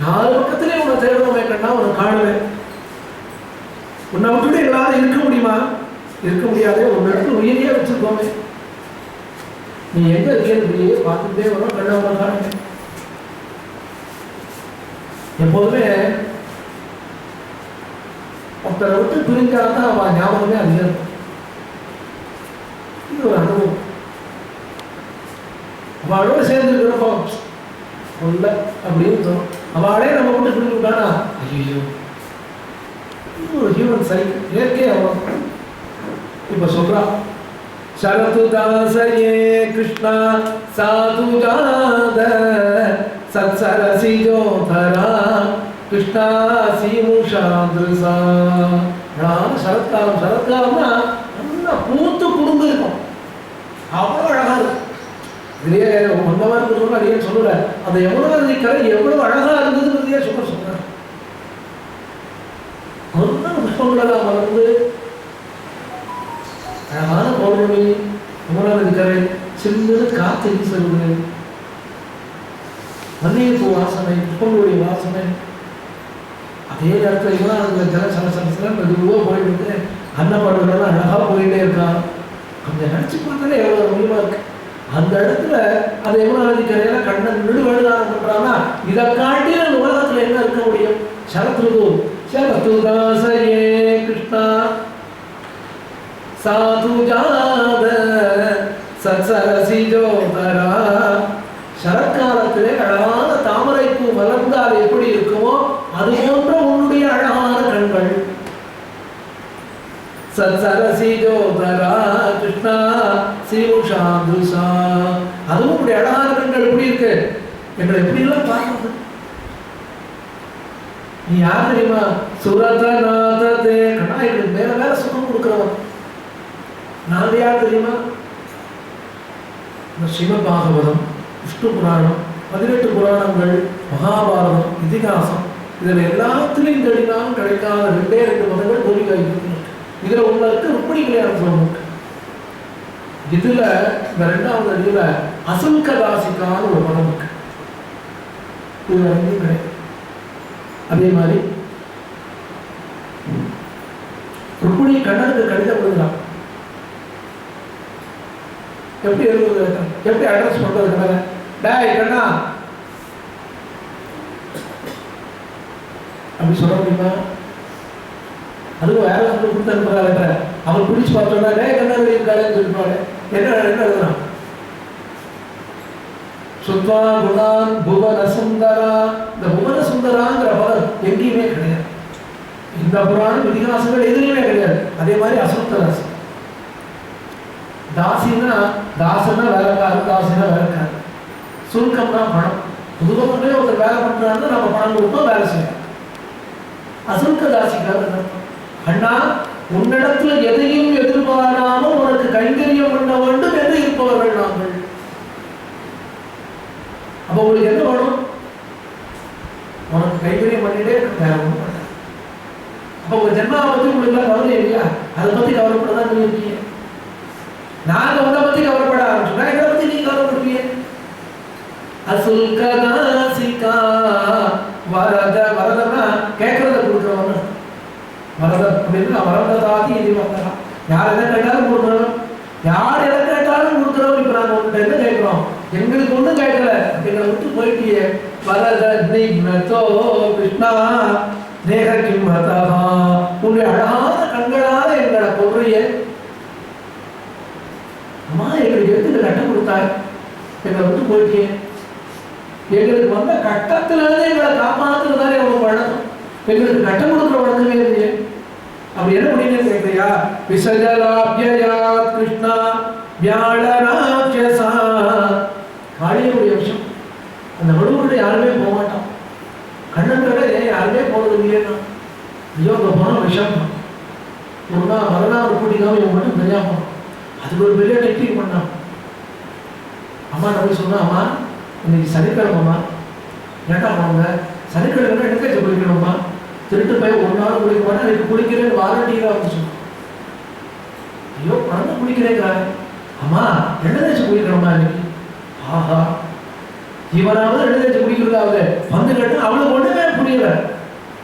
4 பக்கத்திலே உன்னை தேடுறோமே கண்ணா, உன்னை காணுவேன். உன்னை விட்டுட்டு எல்லாரும் இருக்க முடியுமா? இருக்க முடியாதே. உன்னை இடத்துல உயிரியே வச்சிருக்கோமே. நீ எங்க இருக்கிற பார்த்துட்டே வரும், கண்ணா உன்னை காணுங்க. எப்போதுமே ஒருத்தரை விட்டு பிரிஞ்சாதான் அவன் ஞாபகமே அதிகம் இருக்கும். இது ஒரு அனுபவம். அவளோட சேர்ந்து இருக்கிறப்போ சொல்ல அப்படின்னு தோணும். அவளே நம்ம விட்டு பிரிஞ்சுட்டானா ஐயோ, இது ஒரு ஹியூமன் சைக்கிள், இயற்கை. அவன் இப்ப சொல்றான், சரதுதாசயே கிருஷ்ணா சாதுஜாத சத்சரசிஜோதரா கிருஷ்ணா சீமுஷாந்திரசா. சரத்காலம், சரத்காலம்னா நல்லா பூத்து குடும்பம் இருக்கும், அவ்வளவு அழகா இருக்கும். இதுலயே அந்த மாதிரி சொல்ல அடியே சொல்லுற அந்த யமுனா நதி கரை எவ்வளவு அழகா இருந்ததுன்றதையே சொல்றேன். புஷ்பங்களா மலர்ந்து அழகான பௌர்ணமி, யமுனா நதி கரை, சின்ன காத்து வீசுறது, மல்லிகைப்பூ வாசனை, புஷ்பங்களுடைய வாசனை. அதே நேரத்தில் யமுனா நதியில் ஜல சலசலசல மெதுவாக போயிட்டு அன்னப்பாடுகள்லாம் அழகா போயிட்டே இருக்கான். கொஞ்சம் நினைச்சு பார்த்தாலே எவ்வளவு ரம்மியமா இருக்கு. அந்த இடத்துல அதை யமுனா நதி கரையில கண்ணன் நெடுவழுதான் பண்றான்னா, இதை காட்டி அந்த உலகத்துல என்ன இருக்க முடியும்? சரத்ருது சரதுதாசயே கிருஷ்ணா சாதுஜாத சத்சரசிஜோதரா. சரத்காலத்திலே அழகான தாமரைப்பூ மலர்ந்தால் எப்படி இருக்குமோ அது போன்ற உன்னுடைய அழகான கண்கள். சத்சரசிஜோதரா கிருஷ்ணா சீமுஷாந்துசா. அதுவும் இப்படி அழகான கண்கள் எப்படி இருக்கு? எங்களை எப்படி எல்லாம் பார்க்கறது? நீ யார் தெரியுமா? சுரதநாததே. கண்ணா எங்களுக்கு மேல மேல சுகம் கொடுக்கிறவன். நான் யார் தெரியுமா? சிவபாகவதம், விஷ்ணு புராணம், 18 புராணங்கள், மகாபாரதம், இதிகாசம், இதில் எல்லாத்திலையும் தேடினாலும் கிடைக்காத 2 மதங்கள் கோரிக்கை. இதுல உள்ள இருக்கு ருக்மிணி கல்யாணம் சொல்லணும். இதுல இந்த 2வது அடியில அசங்கதாசிக்கான ஒரு மதம் இருக்கு. இது ரெண்டும் கிடையாது. அதே மாதிரி ருக்மிணி கண்ணனுக்கு கடிதம் எழுதுறான். எப்படி எழுதுறது? எப்படி அட்ரஸ் பண்றது? கண்ணனை டேய் கண்ணா அப்படி சொல்ல முடியுமா? அதுவும் வேற சொல்லி கொடுத்து அனுப்புறாரு. அவன் பிடிச்சு பார்த்தோன்னா டே கண்ணா இருக்காருன்னு சொல்லிப்பாரு. என்ன எழுதுறான்? சுத்வா குணான் புவன சுந்தரா. இந்த புவன சுந்தராங்கிற பதம் எங்கேயுமே கிடையாது. இந்த புராணம் இதிகாசங்கள் எதுலையுமே கிடையாது. அதே மாதிரி அசுத்தராசி. தாசினா தாசனா வேலைக்காரன், தாசினா வேலைக்காரன். சுருக்கம்னா பணம். புதுவங்களே ஒருத்தர் வேலை பண்றாருன்னா நம்ம பணம் கொடுப்போம், வேலை செய்யணும். அசுல்க தாசிக்காரன் அண்ணா உன்னிடத்துல எதையும் எதிர்பாராமல் உனக்கு கைங்கரியம் பண்ண வேண்டும் என்று இருப்பவர்கள் நாங்கள். ஜென்மாவை பத்தி உங்களுக்கு எல்லாம் கவலை இல்லையா? அதை பத்தி கவலைப்படதான் நீங்க இருக்கீங்க. நாங்க உங்களை பத்தி கவலைப்பட ஆரம்பிச்சோம், எங்களை பத்தி நீங்க கவலைப்படுவீங்க. அசுல்கதாசிகா வரத, வரதன்னா கேட்கறத கொடுக்குறவங்க வரதம் அப்படின்னா வரததாதி இது வரலாம். யார் எதை கேட்டாலும் கொடுக்குறோம், யார் எதை கேட்டாலும் கொடுக்குறோம். இப்ப நாங்க உங்கள்கிட்ட என்ன கேட்கிறோம்? எங்களுக்கு ஒன்றும் கேட்கல, எங்களை விட்டு போயிட்டியே. வரத நிக்னதோ கிருஷ்ணா நேக கிம்மதா, உன்னுடைய அழகான கண்களால எங்களை கொள்றைய அம்மா, எங்களுக்கு எடுத்து கட்டம் கொடுத்தாய், எங்களை விட்டு போயிட்டியே. எங்களுக்கு வந்த கட்டத்திலிருந்து எங்களை காப்பாற்றுறதாலே அவங்க வழக்கம். எங்களுக்கு கட்டம் கொடுக்குற வழக்கமே இல்லையே. அப்படி என்ன முடியுன்னு கேட்கறியா? விசஜலாபியாத் கிருஷ்ணா வியாழராட்சசா. காளியுடைய விஷயம் அந்த வடுவர்கிட்ட யாருமே போக மாட்டான். கண்ணன் கடை யாருமே போனது இல்லையா? ஐயோ அங்கே போனால் விஷம். ஒரு நாள் மறுநாள் கூட்டிக்காம இவன் மட்டும் தெரியாம அதுக்கு ஒரு பெரிய டெக்னிக் பண்ணான். அம்மா நம்ம சொன்னா, அம்மா இன்னைக்கு சனிக்கிழமைம்மா, ஏட்டா போங்க சனிக்கிழமை எடுக்க குளிக்கணும்மா. திருட்டு போய் ஒரு நாள் குளிக்க மாட்டேன், எனக்கு குளிக்கிறேன்னு வாரண்டியாக வந்து சொன்னான். ஐயோ குழந்தை குளிக்கிறேங்க, அம்மா எண்ணெய் தேய்ச்சி குளிக்கணும்மா இன்னைக்கு. ஆஹா, இவனாவது எண்ணெய் தேய்ச்சி குளிக்கிறதாவது வந்து கேட்டு அவளுக்கு ஒண்ணுமே புரியல.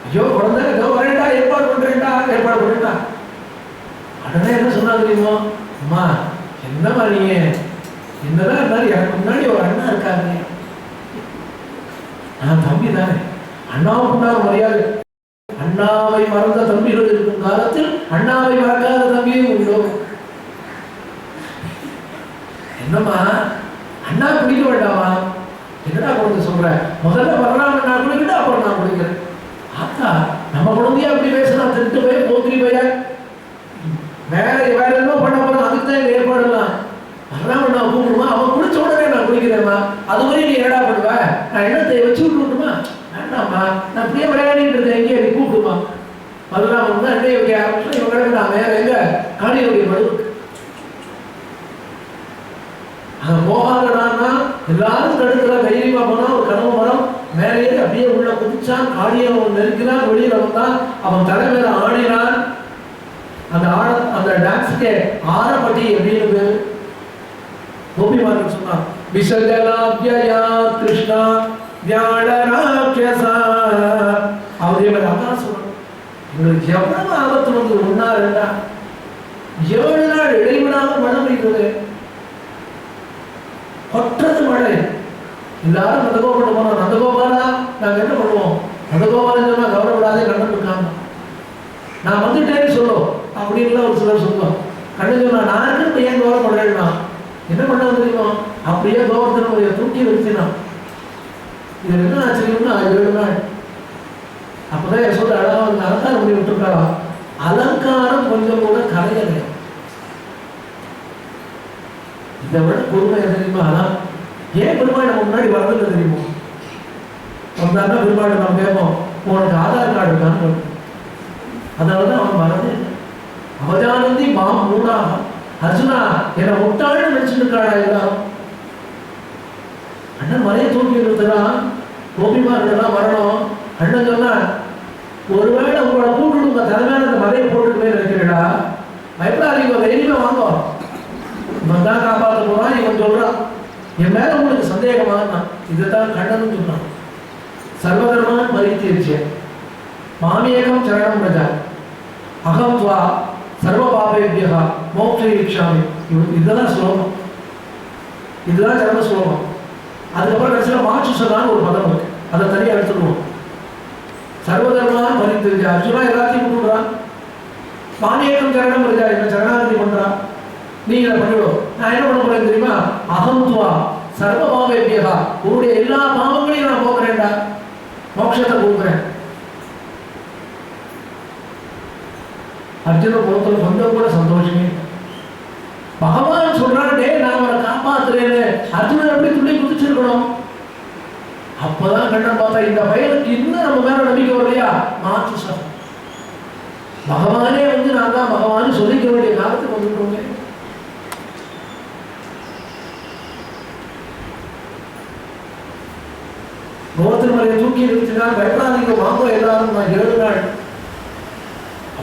ஐயோ குழந்தை ஏதோ வரேன்டா, ஏற்பாடு பண்றேன்டா, ஏற்பாடு பண்ணிட்டா. உடனே என்ன சொன்னா தெரியுமோ? அம்மா என்னம்மா நீங்க என்னதான் இருந்தாலும் எனக்கு முன்னாடி ஒரு அண்ணா இருக்காங்க, நான் தம்பி தானே, அண்ணாவுக்குன்னா மரியாதை. அண்ணாவை மறந்த தம்பிகள் இருக்கும் காலத்தில் அண்ணாவை மறக்காத தம்பியும் உண்டோ? என்னம்மா அண்ணா குடிக்க வேண்டாமா? என்னடா குழந்தை சொல்ற? முதல்ல வரலாம் நான் குடிக்கிட்டு அப்புறம் நான் குடிக்கிறேன். ஆத்தா நம்ம குழந்தையா அப்படி பேசினா திருட்டு போய் போக்கிரி போய வேற வேற என்ன பண்ண போறோம், அதுக்கு தான் ஏற்பாடுலாம். வரலாம் நான் கூப்பிடுமா, அவன் குடிச்ச உடனே நான் குடிக்கிறேம்மா, அது மாதிரி நீ என்னடா பண்ணுவ? நான் என்னத்தை வச்சு விட்டுமா? வேண்டாம்மா நான் அப்படியே விளையாடிட்டு இருக்கேன், எங்கே நீ கூப்பிடுமா? அதெல்லாம் வந்து அண்டே வைக்க ஆரம்பிச்சு இவங்க கிடக்கு வேற எங்க காணியுடைய மடுவுக்கு அங்கே போகாதடான்னா எல்லாரும் தடுக்கிற தைரியமா போனா ஒரு கனவு மரம் மேலேயே அப்படியே உள்ள குதிச்சான். காடியை அவன் நெருக்கினான், வெளியில வந்தான், அவன் தலைமையில ஆடினான். அந்த அந்த டான்ஸுக்கு ஆரப்பட்டி அப்படின்னு பேரு. கோபிமாரன் சொன்னான், விசஜலாபியா கிருஷ்ணா வியாழராட்சசா. அவரே அதான் சொல்றான், உங்களுக்கு எவ்வளவு ஆபத்து வந்து ஒன்னா ரெண்டா 7 நாள் இடைவிடாம மழை பெய்யுது, கொற்றது மழை. எல்லாரும் நந்தகோபால போனோம், நந்தகோபாலா நாங்க என்ன பண்ணுவோம்? நந்தகோபாலன் சொன்னா கவலைப்படாதே, கண்ணன் இருக்காங்க, நான் வந்துட்டேன்னு சொல்லுவோம் அப்படின்னு ஒரு சிலர் சொல்லுவோம். கண்ணன் சொன்னா நான் இருக்கு ஏன் கவலைப்படுறேன்னா என்ன பண்ண தெரியுமா? அப்படியே கோவர்த்தன தூக்கி வச்சுனான். இது என்ன ஆச்சரியம்னா 7 நாள். அப்பதான் யசோதை அழகா வந்து அலங்காரம் பண்ணி விட்டுருக்காளா. அலங்காரம் கொஞ்சம் கூட கலையலை. இதை விட பொறுமை தெரியுமா? அதான் ஏன் பெருமாள் நம்ம முன்னாடி வரதில்லை தெரியுமோ? வந்தாருன்னா பெருமாள் நம்ம கேட்போம், உனக்கு ஆதார் கார்டு இருக்கான்னு. அதனாலதான் அவன் வரதே இல்லை. அவஜானந்தி மாம் மூணாக அர்ஜுனா என்னை முட்டாள்னு நினைச்சுட்டு இருக்காடா எல்லாரும். அண்ணன் மலையை தூக்கி நிறுத்துறான், கோபிமார்களெல்லாம் வரணும். அண்ணன் சொன்னா ஒருவேளை உங்களை கூப்பிட்டு உங்க தலைமையான அந்த மலையை போட்டுட்டு நினைக்கிறீடா, பயப்படாதீங்க, தைரியமா வாங்க, இவன் தான் காப்பாற்ற போறான். இவன் சொல்றான் என் மேல உங்களுக்கு சந்தேகமா? இதுதான் கண்ணன் சொல்றான். சர்வதர்மான் பரித்தேஜ்ய மாமேகம் சரணம் ரஜா அகம் துவா சர்வ பாபேபியா மோக்ஷயிக்ஷாமி. இதுதான் ஸ்லோகம், இதுதான் சர்ம ஸ்லோகம். அதுக்கப்புறம் கடைசியில் மாச்சுசனான்னு ஒரு பதம் இருக்கு, அதை தனியாக எடுத்துடுவோம். சர்வதர்மான் பரித்தேஜ்ய அர்ஜுனா எல்லாத்தையும் விட்டுடுறான். மாமேகம் சரணம் ரஜா என்ன சரணாகதி பண்றான். நீங்க இதை பண்ணிவிடும், நான் என்ன பண்ண போறேன் தெரியுமா? அகம் துவா சர்வ பாபேபியா, உன்னுடைய எல்லா பாவங்களையும் நான் போக்குறேன்டா, மோட்சத்தை கொடுக்குறேன். அர்ஜுன புறத்துல கொஞ்சம் கூட சந்தோஷமே. பகவான் சொல்றானே நான் அவரை காப்பாத்துறேன்னு அர்ஜுனன் எப்படி துள்ளி குதிச்சிருக்கணும். அப்பதான் கண்ணன் பார்த்தா இந்த பையனுக்கு இன்னும் நம்ம மேல நம்பிக்கை வரலையா? மாற்று சார் பகவானே வந்து நான் தான் பகவான் சொல்லிக்க வேண்டிய காலத்துக்கு வந்துட்டோங்க. கோத்திர மலையை தூக்கி நிறுத்தினா பயப்படாதீங்க வாங்க எல்லாரும், நான் 7 நாள்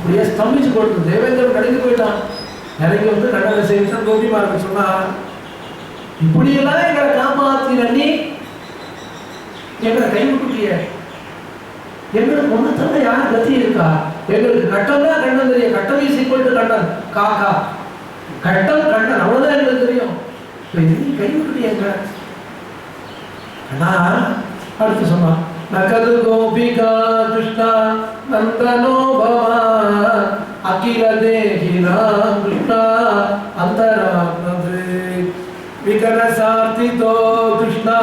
அப்படியே ஸ்தம்பிச்சு கொடுத்து தேவேந்திரன் நடுங்கி போயிட்டான். இறங்கி வந்து கண்ணனை சேவித்தான். கோபிமார்கள் சொன்னா, இப்படியெல்லாம் எங்களை காப்பாத்தின நீ எங்களை கைவிட்டுட்டிய, எங்களுக்கு ஒண்ணு தவிர யார் கத்தி இருக்கா? எங்களுக்கு கட்டம் தான் கண்ணன் தெரியும். கட்டம் இஸ் ஈக்குவல் டு கண்ணன், காக்கா கட்டம் கண்ணன் அவ்வளவுதான் எங்களுக்கு தெரியும். நீ கைவிட்டுட்டியங்க. ஆனா அடுத்து சொன்னா, நகது கோபிகா கிருஷ்ணா நந்தனோ பவா அகில தேகினா கிருஷ்ணா அந்தராத்மது விகனசார்த்திதோ கிருஷ்ணா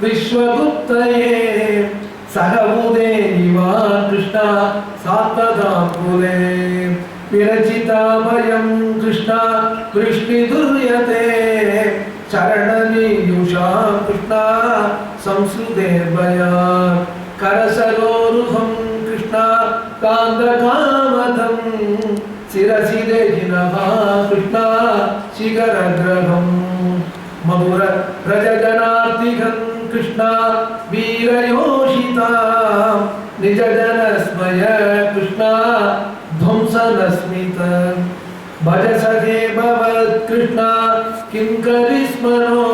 விஸ்வகுப்தயே சகமுதே இவான் கிருஷ்ணா சாத்வதாம்புலே விரச்சிதாமயம் கிருஷ்ணா கிருஷ்ணி துர்யதே சரணநீயுஷா கிருஷ்ணா சம்ஸ்ருதேர்பயா கரசரோருஹம் கிருஷ்ணா காந்தகாமதம் சிரசி தேகினஹா கிருஷ்ணா சிகரக்ரகம் மதுர பிரஜஜனார்த்திகம் கிருஷ்ணா வீரயோஷிதா நிஜஜனஸ்மய கிருஷ்ணா த்வம்சனஸ்மித भजसखे भवत् कृष्णा किं करिस्मनो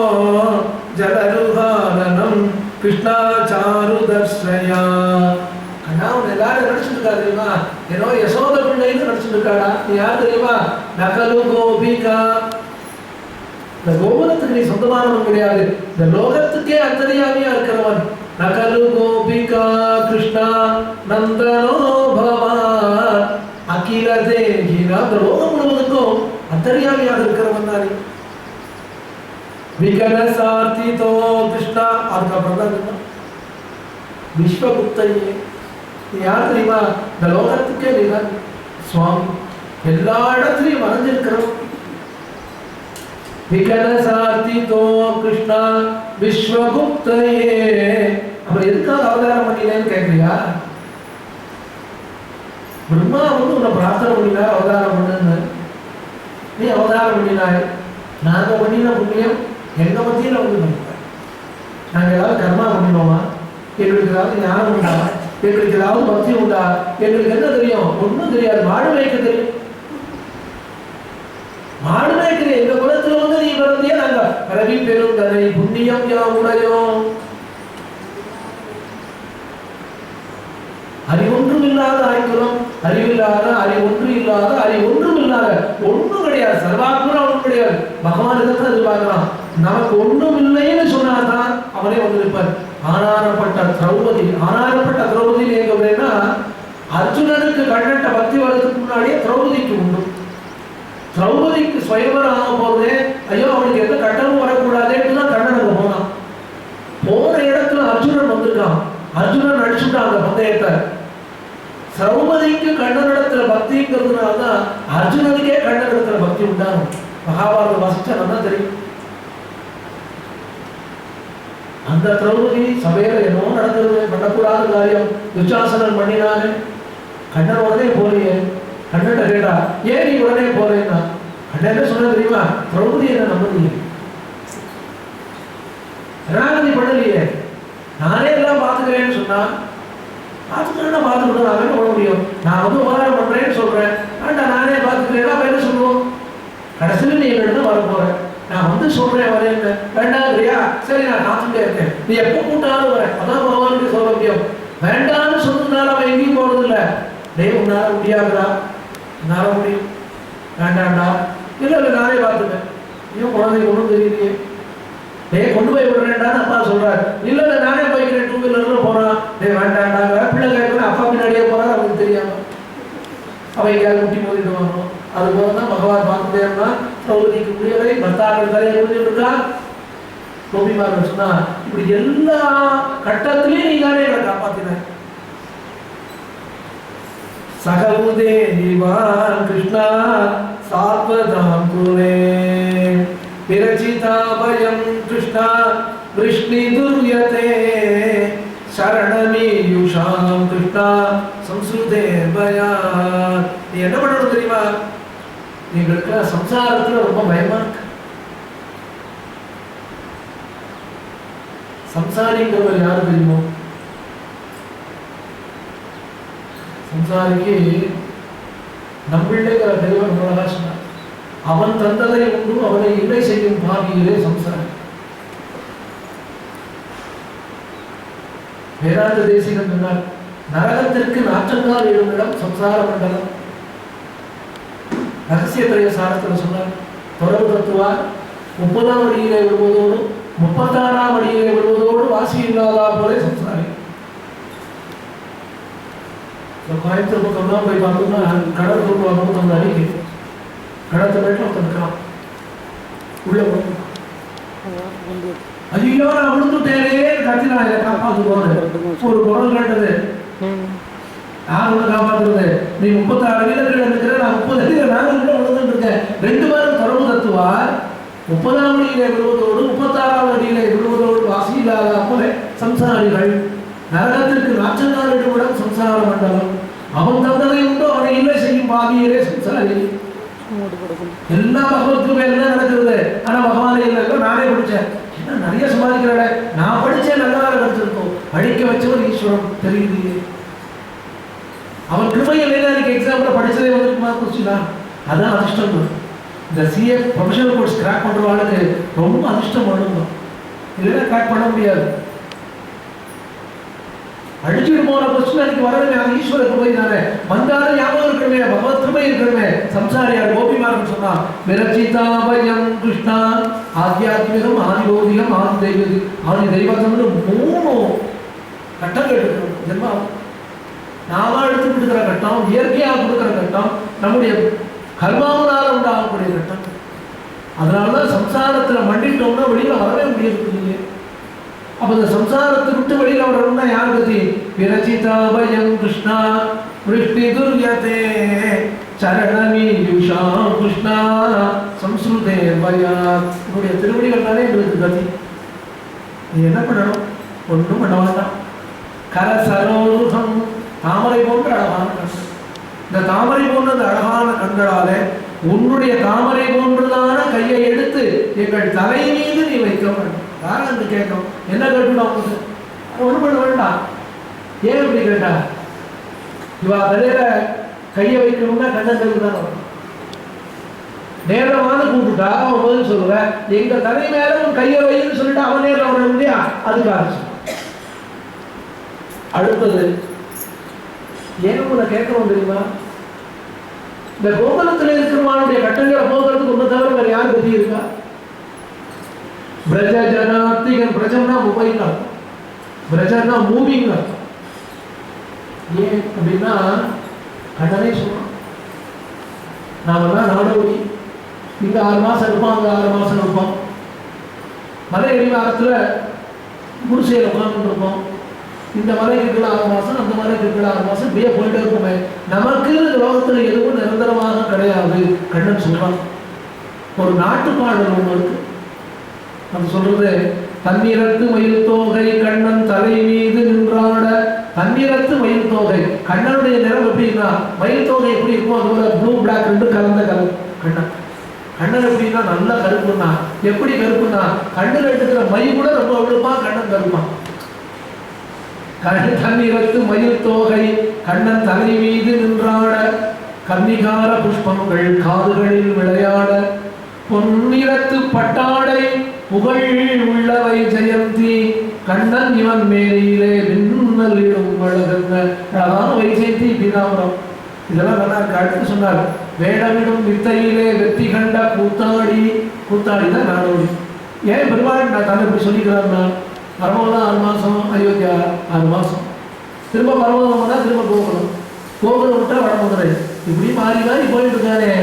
जलरुहाननं कृष्णा चारुदर्शया. அண்ணா உன்னை எல்லாரும் நடிச்சுருக்கா தெரியுமா? ஏதோ யசோத பிள்ளைன்னு நடிச்சுருக்காடா. நீ யார் தெரியுமா? நகலு கோபிகா. இந்த கோகுலத்துக்கு நீ சொந்தமானவன் கிடையாது, இந்த லோகத்துக்கே அந்தரியாமியா இருக்கிறவன். நகலு கோபிகா கிருஷ்ணா நந்தனோ பவா அகில தேகினா. இந்த லோகம் முழுவதுக்கும் அந்தரியாமியாக இருக்கிறவன் தானே. விகனசார்த்திதோ கிருஷ்ணா. அதுக்கப்புறம் தான் விஸ்வகுப்தையே. நீ யார் தெரியுமா? இந்த லோகத்துக்கே நீதான் சுவாமி, எல்லா இடத்துலையும் மறைஞ்சிருக்கிறோம். விகனசார்த்திதோ கிருஷ்ணா விஸ்வகுப்தையே. அப்புறம் எதுக்காக அவதாரம் பண்ணினேன்னு கேட்கறியா? பிரம்மா வந்து உன்னை பிரார்த்தனை பண்ணினார் அவதாரம் பண்ணுன்னு. நீ அவதாரம் பண்ணினாய். நாங்க பண்ணின புண்ணியம் எங்க மத்தியில வந்து பண்ணிட்டார். நாங்க ஏதாவது கர்மா பண்ணினோமா? எங்களுக்கு ஏதாவது ஞானம் உண்டா? எங்களுக்கு ஏதாவது பக்தி உண்டா? எங்களுக்கு என்ன தெரியும்? ஒன்றும் தெரியாது. மாடு மேய்க்க தெரியும். மாடு மேய்க்கிற எங்க குலத்துல வந்து நீ பிறந்தியா? நாங்க ரவி பெருந்தனை புண்ணியம் யாவுடையோம். அறிவொன்றும் இல்லாத ஆய்குலம், அறிவில்லாத அறிவொன்று இல்லாத அறிவொன்றும் இல்லாத ஒன்றும் கிடையாது. சர்வாத்மனா ஒன்றும் கிடையாது. பகவான் இதைத்தான் எதிர்பார்க்கிறான். நமக்கு ஒன்றும் இல்லைன்னு சொன்னாதான் அவனே வந்து இருப்பார். ஆனாரப்பட்ட திரௌபதி, ஆனாரப்பட்ட திரௌபதி எங்கன்னா அர்ஜுனனுக்கு கண்ணட்ட பக்தி வர்றதுக்கு முன்னாடியே திரௌபதிக்கு உண்டு. திரௌபதிக்கு சுயம்பரம் ஆக போறதே, ஐயோ அவனுக்கு எந்த கட்டமும் வரக்கூடாதுன்னு தான் கண்ணனுக்கு போனான். போன இடத்துல அர்ஜுனன் வந்திருக்கான். அர்ஜுனன் அடிச்சுட்டான் அந்த பந்தயத்தை. திரௌபதிக்கு கண்ணனிடத்துல பக்திங்கிறதுனால்தான் அர்ஜுனனுக்கே கண்ணனிடத்துல பக்தி உண்டாகும். மகாபாரத வாசிச்சா நல்லா தெரியும். அந்த திரௌபதி சபையில என்னவோ நடக்கிறது, பண்ணக்கூடாத காரியம் துச்சாசனன் பண்ணினானே. கண்ணன் உடனே போறியே. கண்ணன் கேட்டா, ஏன் நீ உடனே போறேன்னா? கண்ணன் என்ன சொன்ன தெரியுமா? திரௌபதி என்ன நம்பலையே, ரணாகதி பண்ணலையே, நானே எல்லாம் பார்த்துக்கிறேன்னு சொன்னா, பார்த்துக்கிறேன்னா பார்த்துக்கிட்டு நான் என்ன பண்ண முடியும்? நான் வந்து உபகாரம் பண்றேன்னு சொல்றேன், வேண்டாம் நானே பார்த்துக்கிறேன்னா அப்ப என்ன சொல்லுவோம்? கடைசியில் நீ என்ன வர போற, நான் வந்து சொல்றேன் வரேன்னு. வேண்டாம் சரி நான் காத்துட்டே இருக்கேன், நீ எப்போ கூட்டாலும் வரேன். அதான் பகவானுக்கு சொல்ல முடியும். வேண்டாம்னு சொன்னதுனால அவன் எங்கேயும் போறது இல்லை. டே உன்னால முடியாதுடா, என்னால முடியும், வேண்டாம்டா. இல்லை இல்லை நானே பார்த்துப்பேன். இன்னும் குழந்தைக்கு ஒன்றும் தெரியலையே, டே கொண்டு போய் விடுறேன்டான்னு அப்பா சொல்றாரு. இல்லை இல்லை நானே போய்க்கிறேன், 2 வீலர்ல போறான். டே வேண்டாண்டாங்க. பிள்ளை கேட்கணும், அப்பா பின்னாடியே போறாரு, அவனுக்கு தெரியாம அவன் எங்கேயாவது முட்டி மோதிட்டு வரணும். அது போலதான் பகவான் பார்த்துட்டே இருந்தா திரௌபதிக்கு முடியலை, பர்த்தாக்கள் தலையை முடிஞ்சுட்டு இருக்கா. கோபிமார்கள் சொன்னா, இப்படி எல்லா கட்டத்திலையும் நீ தானே எங்களை காப்பாத்தின. சகவுதே நிவான் கிருஷ்ணா சாத்வதாம் குலே விரச்சிதாபயம் கிருஷ்ணா விஷ்ணி துர்யதே சரணமீயுஷாம் கிருஷ்ணா சம்ஸ்ருதேர்பயா. நீ என்ன பண்ணணும் தெரியுமா? நீங்களுக்கு சம்சாரத்துல ரொம்ப பயமா இருக்கு. சம்சாரிங்கிறவர் யாரு தெரியுமோ? சம்சாரிக்கு நம்பிள்ளைங்கிற தெய்வம் அழகா சொன்னார். அவன் தந்ததை உண்டு அவனை இல்லை செய்யும் பாவியிலே சம்சாரம். வேதாந்த தேசிகன் சொன்னார், நரகத்திற்கு நாற்றங்கால் எழும் இடம் சம்சார மண்டலம். ரகசியத்திரைய சாரத்தில் சொன்னார், தொடர்பு தத்துவார் 30ஆம் அடியிலே விடுவதோடு 36ஆம் அடியிலே விடுவதோடு வாசி இல்லாதா போலே சம்சாரி. கோயம்புத்தூர் பக்கம் தான் போய் பார்த்தோம்னா கடல் தூக்குவாங்க. அந்த அடிக்கு கடத்த மேட்டில் ஒருத்தருக்கான் உள்ள போய் ஐயோ நான் விழுந்துட்டேனே கத்தி நான் இதை காப்பாற்றுவோம். ஒரு குரல் கேட்டது, யார் உள்ள காப்பாற்றுறது? நீ 36 அடியில் இருக்கிற, நான் 30 அடியில் நாங்கள் விழுந்துட்டு இருக்கேன். 2 பேரும் தொடர்பு தத்துவார் 30ஆம் அடியிலே விழுவதோடு 36ஆம் அடியிலே விழுவதோடு வாசி இல்லாத போல சம்சாரிகள். நரகத்திற்கு நாற்றங்கால் இடம் சம்சார மண்டலம். அவன் தந்ததை உண்டோ அவனை இல்லை செய்யும் பாவியரே சம்சாரி. எல்லா பகவத்துக்குமே எல்லாம் நடக்கிறது. ஆனா பகவானே இல்லை, நானே படித்தேன். என்ன நிறைய சம்பாதிக்கிறேன், நான் படித்தேன், நல்ல வேலை கிடைச்சிருக்கோம். படிக்க வச்சவர் ஈஸ்வரன் தெரியுது. அவன் கிருபையில் எனக்கு எக்ஸாம்பிள் படித்ததே வந்துருக்குமா குடிச்சுனா அதான் அதிர்ஷ்டம். இந்த சிஏ ப்ரொஃபஷனல் கோர்ஸ் கிராக் பண்ணுறவாளுக்கு ரொம்ப அதிர்ஷ்டம் பண்ணணும், இல்லைன்னா கிராக் பண்ண முடியாது. அடிச்சுட்டு போன கொஸ்டின் அன்னைக்கு வரவே அது ஈஸ்வர கிருபை தானே. வந்தாலும் ஞாபகம் இருக்கணுமே, பகவத் கிருபை இருக்கணுமே. சம்சாரியார் கோபிமார்னு சொன்னா விரச்சிதாபயம் கிருஷ்ணா ஆத்தியாத்மிகம் ஆதிபௌதிகம் ஆதி தெய்வத்தம்னு 3 கட்டங்கள் இருக்கணும். ஜென்மா நாம எடுத்து கொடுக்குற கட்டம், இயற்கையாக கொடுக்குற கட்டம், நம்முடைய கர்மாவனால உண்டாகக்கூடிய கட்டம். அதனாலதான் சம்சாரத்துல மண்டிட்டோம்னா வெளியில வரவே முடியாது. அப்ப இந்த சம்சாரத்தை விட்டு வெளியில வரணும்னா யார் கதி? விரச்சிதாபயம் கிருஷ்ணா விருஷ்டி துர்யதே சரணமீயுஷாம் கிருஷ்ணா சம்ஸ்ருதே பயாத். உன்னுடைய திருவடிகள் தானே எங்களுக்கு கதி. நீ என்ன பண்ணணும்? ஒன்றும் பண்ண வேண்டாம். கரசரோருகம் தாமரை போன்ற அழகான கண்கள். இந்த தாமரை போன்ற அழகான கண்களாலே உன்னுடைய தாமரை போன்றதான கையை எடுத்து எங்கள் தலை மீது நீ வைக்க வேண்டும். யாரும் வந்து கேட்கும், என்ன கேட்கணும்? ஒன்றும் பண்ண வேண்டாம். ஏன் இப்படி கேட்டா? இவா தலையில கையை வைக்கணும்னா கண்ணங்களுக்கு தான் வரும். நேரமான கூப்பிட்டா அவன் பதில் சொல்லுவ, எங்க தலை மேல உன் கையை வைன்னு சொல்லிட்டு அவன் நேரம் வரணும் இல்லையா? அதுக்காக அடுத்தது ஏன் உன்னை கேட்கணும் தெரியுமா? இந்த கோகுலத்தில் இருக்கிறவனுடைய கட்டங்களை போகிறதுக்கு ஒன்று தவிர வேற யார் கதி இருக்கா? பிரஜ ஜனார்த்திகன். பிரஜம்னா மொபைல், பிரஜன்னா மூவிங். ஏன் அப்படின்னா கண்ணனே சொல்றோம், நாமெல்லாம் நாடோடி. இங்க 6 மாசம் இருப்போம், அங்க 6 மாசம் இருப்போம். மலை அடிவாரத்துல குடிசையில் உட்கார்ந்து இருப்போம். இந்த மலைக்கு இருக்கிற 6 மாசம், அந்த மலைக்கு இருக்கிற 6 மாசம், இப்படியே போயிட்டே இருக்குமே. நமக்கு லோகத்தில் எதுவும் நிரந்தரமாக கிடையாது. கண்ணன் சொல்றான். ஒரு நாட்டுப்பாடல் ஒன்று இருக்கு, அது சொல்றது, தன்னிறத்து மயில் தோகை கண்ணன் தலை மீது நின்றாட. தன்னிறத்து மயில் தோகை, கண்ணனுடைய நிறம் எப்படின்னா மயில் தோகை எப்படி இருக்கும் அதுபோல ப்ளூ பிளாக் 2 கலந்த கலர் கண்ணன். கண்ணன் எப்படின்னா நல்ல கருப்புன்னா. எப்படி கருப்புன்னா கண்ணில் எடுக்கிற மை கூட ரொம்ப வெளுப்பா, கண்ணன் கருப்பான். தன்னிறத்து மயில் தோகை கண்ணன் தலை மீது நின்றாட. கன்னிகார புஷ்பங்கள் காதுகளில் விளையாட. பொன்னிறத்து பட்டாடை புகழ் உள்ளவை ஜெயந்தி. கண்ணன் இவன் மேலையிலே மின்னல் இடும் வழகங்க. அழகான வைஜெயந்தி பீதாமரம். இதெல்லாம் நல்லா இருக்கு. அடுத்து சொன்னார், வேடமிடும் வித்தையிலே வெற்றி கண்ட கூத்தாடி. கூத்தாடி தான் நாடோடி. ஏன் பெருமாள் நான் தன்னை இப்படி சொல்லிக்கிறான்னா, பரமோதம் 6 மாசம், அயோத்தியா 6 மாசம், திரும்ப பரமோதம் போனால் திரும்ப கோகுலம், கோகுலம் விட்டா வடமதுரை, இப்படி மாறி மாறி போயிட்டு இருக்கானே.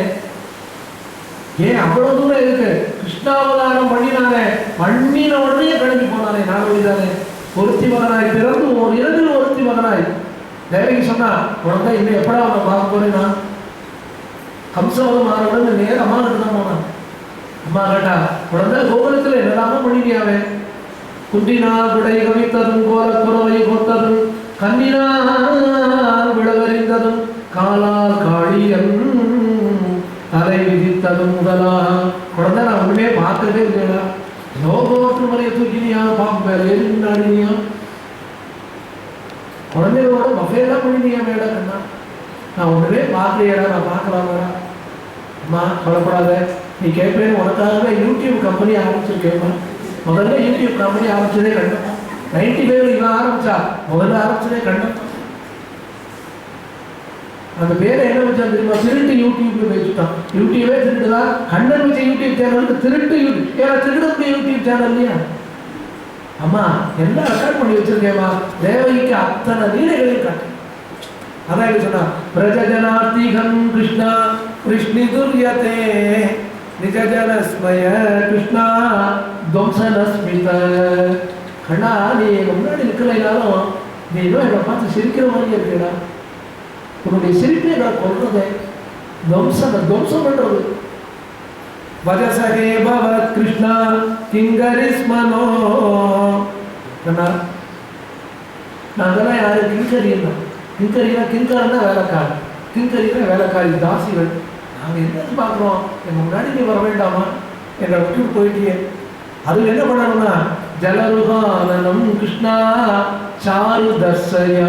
ஏன் அவ்வளவு தூரம் இருக்கு? கிருஷ்ணாவதாரம் பண்ணினானே, பண்ணின உடனே கிளம்பி போனானே, நாடோடி தானே. ஒருத்தி மகனாய் பிறந்து ஒரு இரவில் ஒருத்தி மகனாய். தேவகி சொன்னா, உடனே இன்னும் எப்படா அவனை பார்க்க போறேன்னா, கம்சவதம் ஆனவுடன் நேரம் அம்மா கிட்ட தான் போனான். அம்மா கேட்டா, உடனே கோகுலத்தில் என்னெல்லாமோ பண்ணினியாவே. குன்றினால் விடை கவித்ததும் கோல குறவை கோத்ததும் கண்ணினால் விளவறிந்ததும் காலால் காளியன் தலை விதித்ததும் முதலாக. குழந்தை நான் ஒண்ணுமே பார்க்கவே இல்லையா? லோகோற்று மலையை தூக்கினியா, பாம்பு ஏறினாடினியா, குழந்தைகளோட பஃபேலாம் பண்ணினியா மேடம்? என்ன நான் ஒன்றுமே பார்க்கலையடா, நான் பார்க்கலாமாடா? அம்மா கவலைப்படாத, நீ கேட்பேன்னு உனக்காகவே யூடியூப் கம்பெனி ஆரம்பிச்சிருக்கேம்மா. முதல்ல யூடியூப் கம்பெனி ஆரம்பிச்சதே கண்டேன். 95 இவன் ஆரம்பிச்சா, முதல்ல ஆரம்பிச்சதே கண்டேன். அந்த பேரை என்ன வச்சா தெரியுமா? திருட்டு யூடியூப்ல வச்சுட்டான். யூடியூபே திருட்டுதான். கண்ணன் வச்ச யூடியூப் சேனலுக்கு திருட்டு யூடியூப். ஏன்னா திருடக்கூடிய யூடியூப் சேனல் இல்லையா? அம்மா எல்லாம் ரெக்கார்ட் பண்ணி வச்சிருக்கேம்மா. தேவகிக்கு அத்தனை லீலைகளையும் காட்டு. அதான் என்ன சொன்னா, பிரஜஜனார்த்திகம் கிருஷ்ணா கிருஷ்ணி துர்யதே நிஜஜனஸ்மய கிருஷ்ணா துவம்சனஸ்மித. கண்ணா நீ எங்க முன்னாடி நிற்கலைனாலும் நீ இன்னும் என்னை பார்த்து சிரிக்கிற மாதிரி இருக்கா. உன்னுடைய சிரிப்பை நான் கொள்றதே துவம்சம் பண்றது. வஜசகே பவத் கிருஷ்ணா கிங்கரிஸ்மனோ. கண்ணா நாங்கெல்லாம் யாரு? கிங்கரியன்னா. கிங்கரினா வேலைக்காரி, கிங்கரினா வேலைக்காரி, தாசிகள். நாங்கள் என்ன பார்க்குறோம்? எங்கள் முன்னாடி நீ வர வேண்டாமா? எங்களை விட்டு போயிட்டியே. அது என்ன பண்ணணும்னா, ஜலருகானனம் கிருஷ்ணா சாரு தர்சயா.